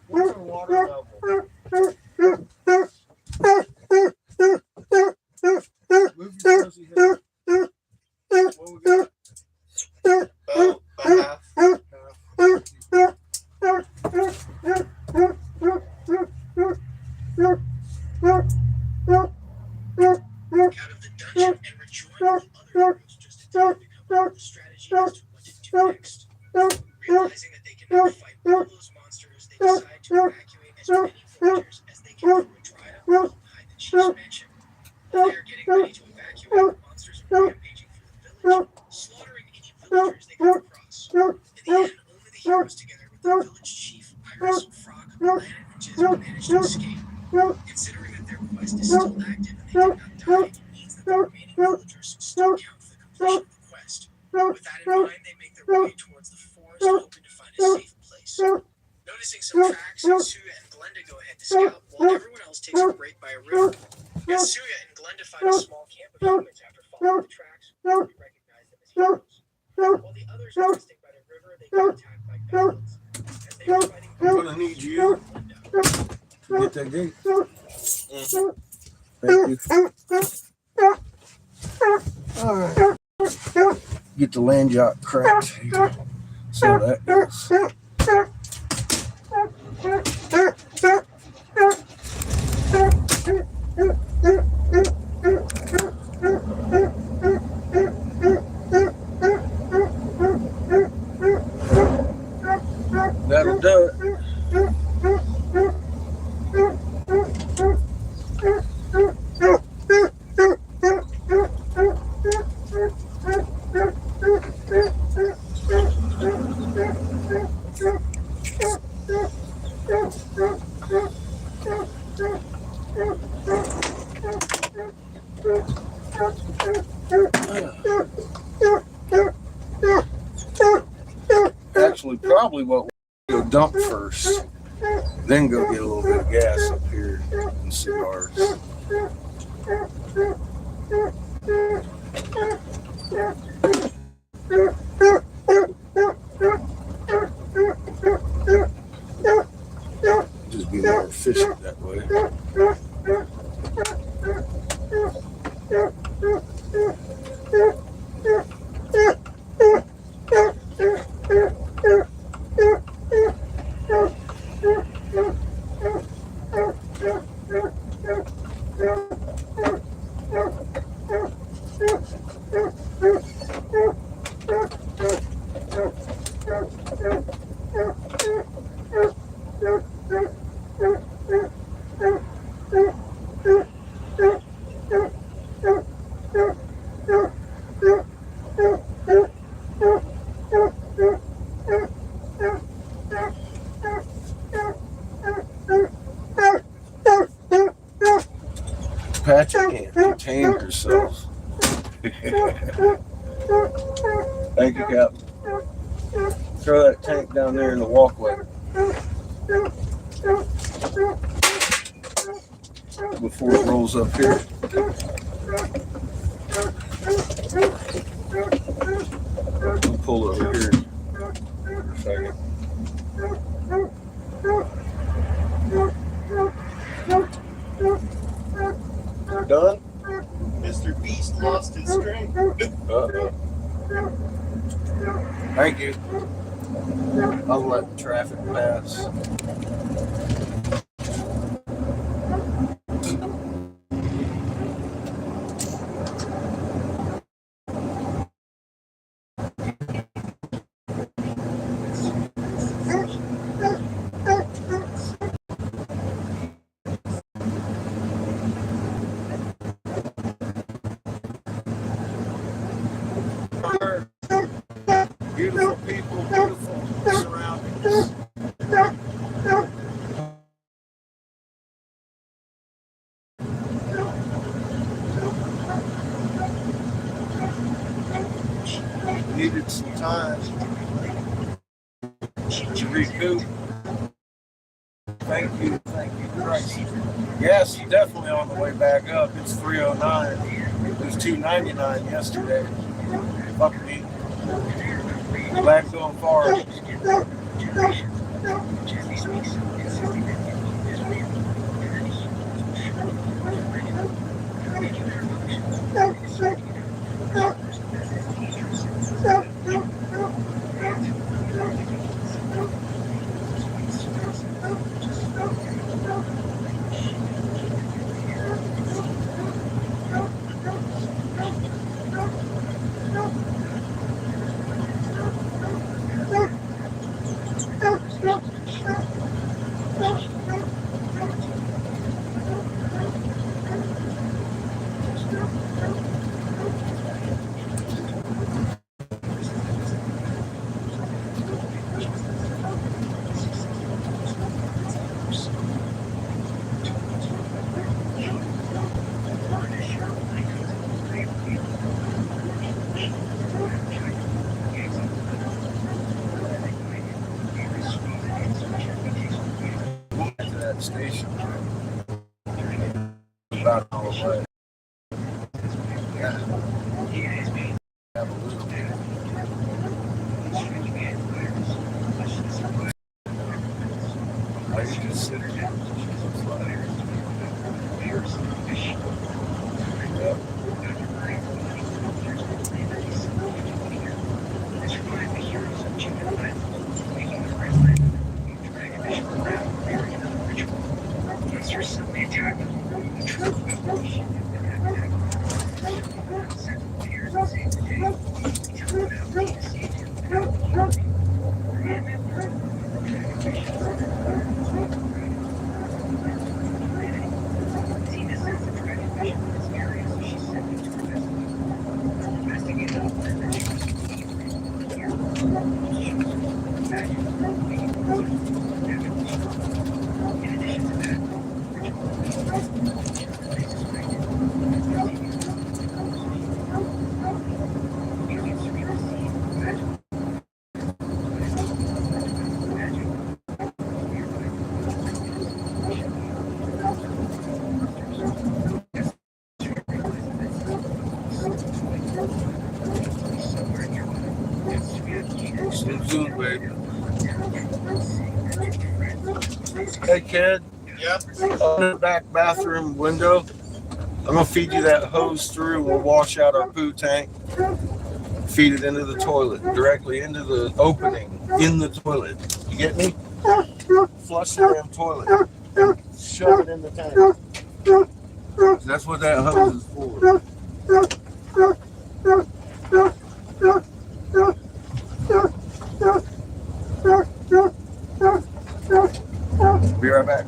What's our water level? Move your fuzzy head. What we got? About half. Out of the dungeon and rejoin the other heroes just in time to come up with a strategy as to what to do next. Realizing that they cannot fight all those monsters, they decide to evacuate as many villagers as they can from Dryada behind the chief's mansion. While they are getting ready to evacuate, the monsters are rampaging through the village, slaughtering any villagers they come across. In the end, only the heroes together with the village chief, Iris Frog, Lan, and Jizz managed to escape. Considering that their quest is still active and they did not die, it means that the remaining villagers still count for the completion of the quest. With that in mind, they make their way towards the forest, hoping to find a safe place. Noticing some tracks, Suya and Glenda go ahead to scout, while everyone else takes a break by a river. As Suya and Glenda find a small camp of humans after following the tracks, we recognize them as heroes. While the others are resting by the river, they get attacked by goblins. As they are fighting, I'm gonna need you Glenda. to get that gate. Thank you. All right. Get the land yacht cracked. So that is. That'll do it. Actually, probably what we'll go dump first, then go get a little bit of gas up here and cigars. Just be efficient that way. Patchy can't contain herself. Thank you, Captain. Throw that tank down there in the walkway before it rolls up here. We'll pull over here for a second. Done? Mr. Beast lost his strength. Uh-oh. Thank you. I'll let the traffic pass. Beautiful people, beautiful surroundings. Needed some time to recoup. Thank you, Christ. Yes, definitely on the way back up. It's 309. It was 299 yesterday. Fuck me. Glad going far. Station about an hour away. Yeah. Have a little bit. I just sit there. Hey, kid. Yeah. Open the back bathroom window. I'm gonna feed you that hose through. We'll wash out our poo tank. Feed it into the toilet, directly into the opening in the toilet. You get me? Flush the damn toilet. Shove it in the tank. That's what that hose is for. Be right back.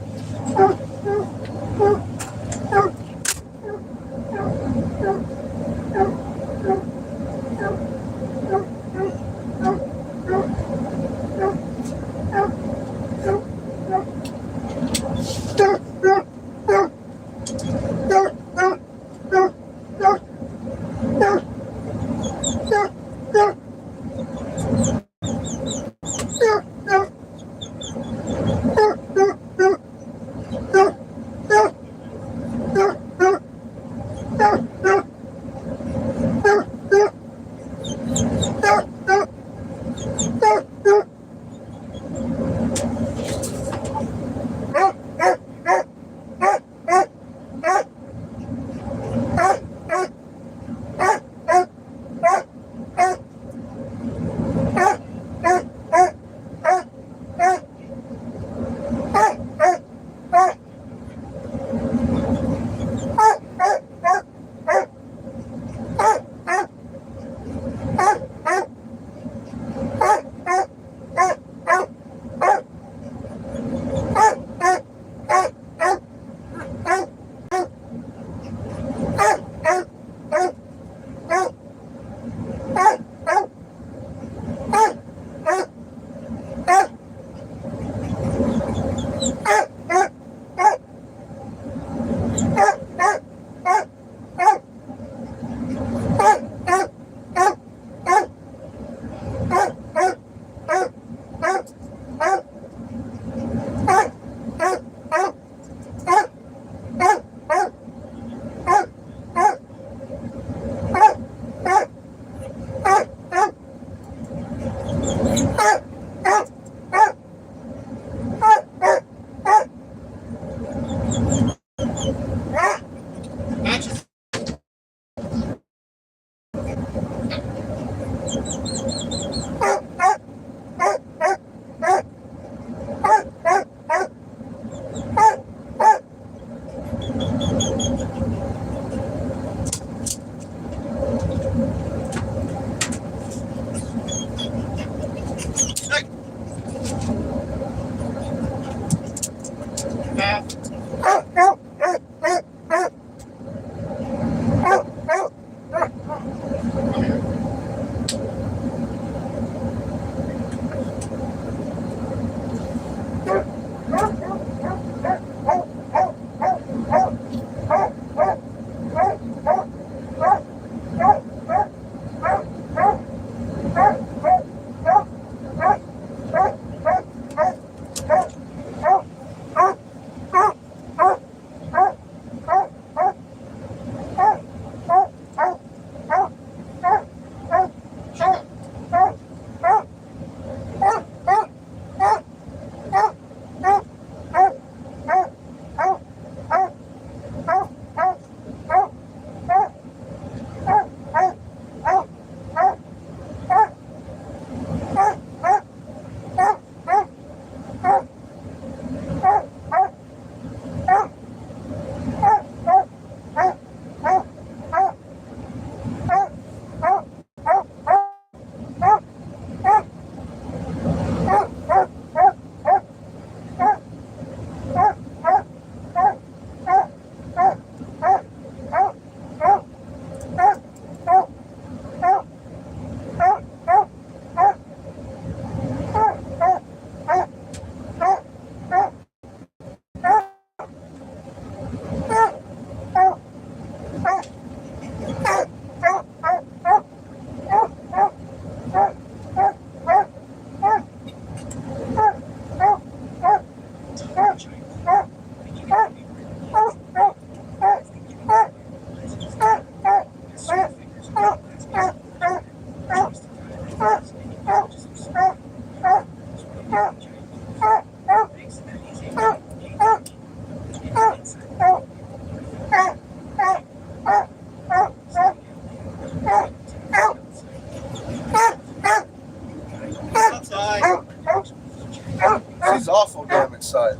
She's awful damn excited.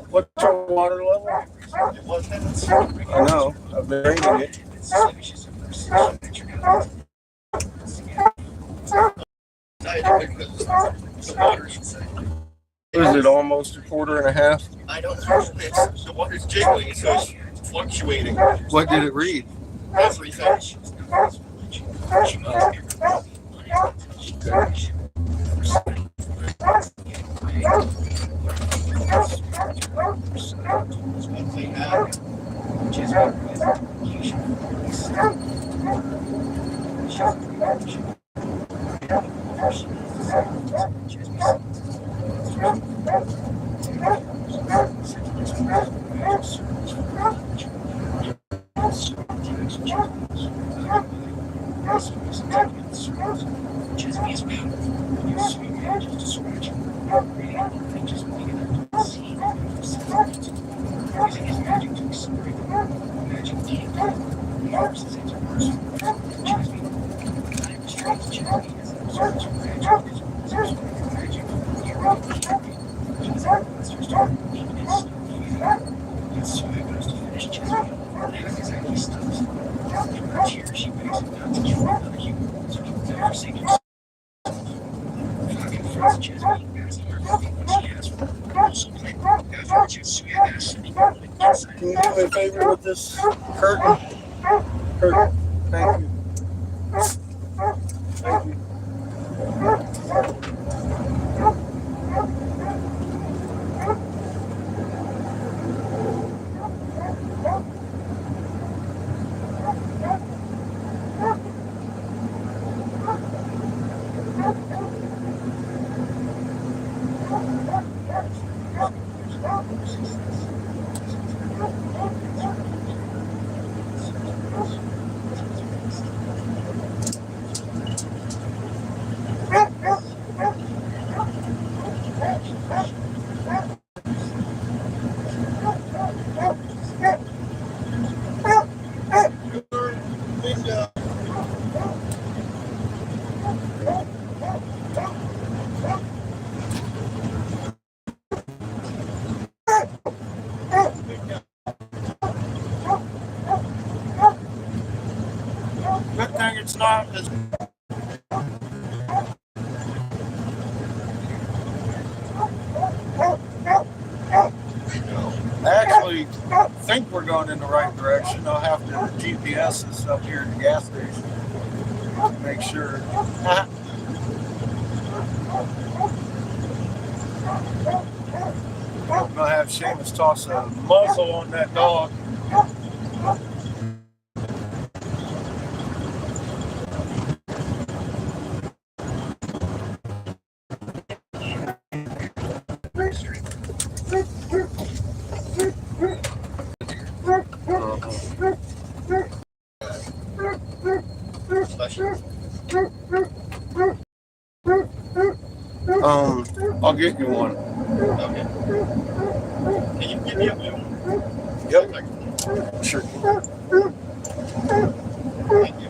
What's your water level? I know. I've been drinking it. Is it almost a quarter and a half? I don't know. The water's jiggling, so it's fluctuating. What did it read? Everything. Can you do me a favor with this curtain? Curtain. Thank you. Thank you. Good thing it's not as I actually think we're going in the right direction. I'll have to GPS this up here at the gas station to make sure. I'm gonna have Seamus toss a muzzle on that dog. I'll get you one. Okay. Can you give me a blue one? Yep. Sure. Thank you.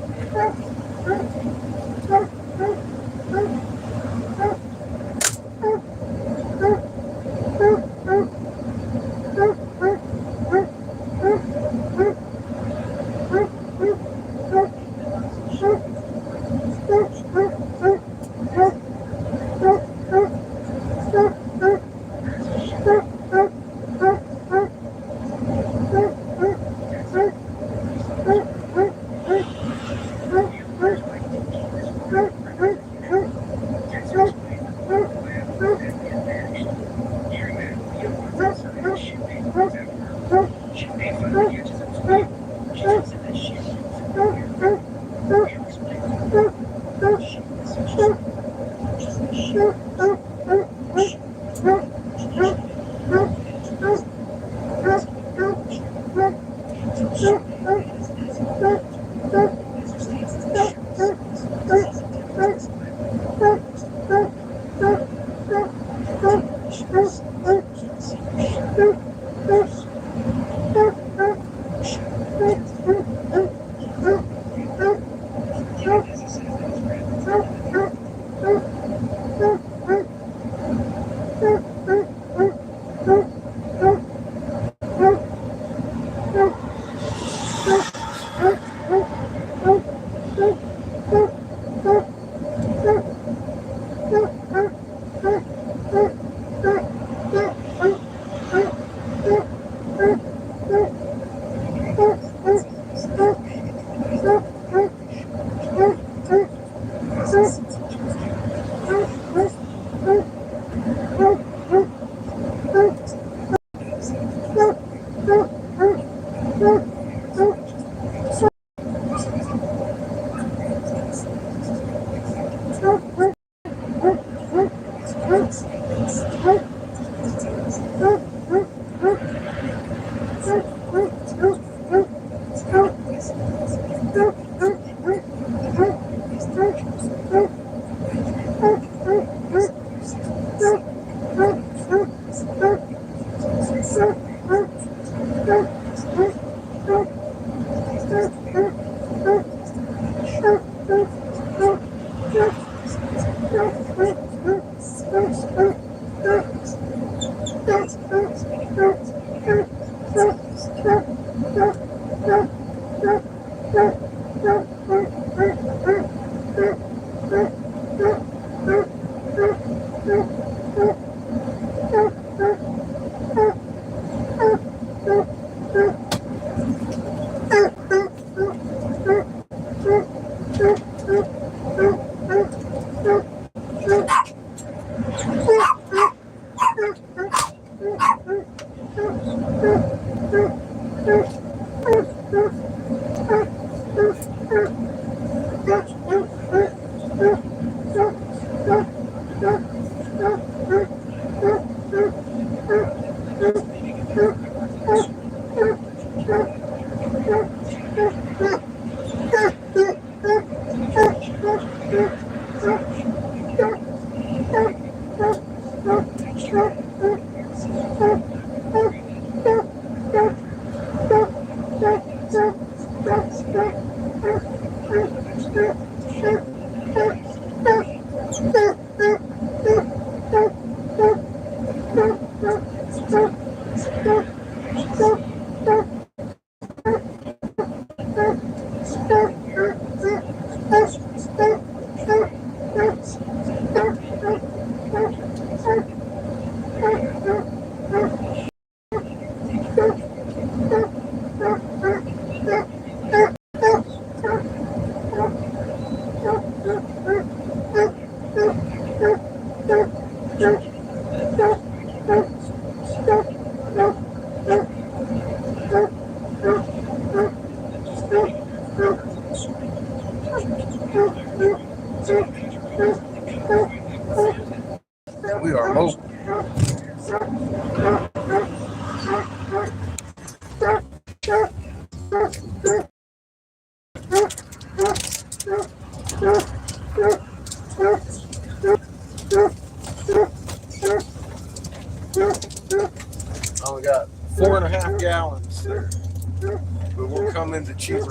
We are mobile. Only got 4.5 gallons there, but we'll come into cheaper.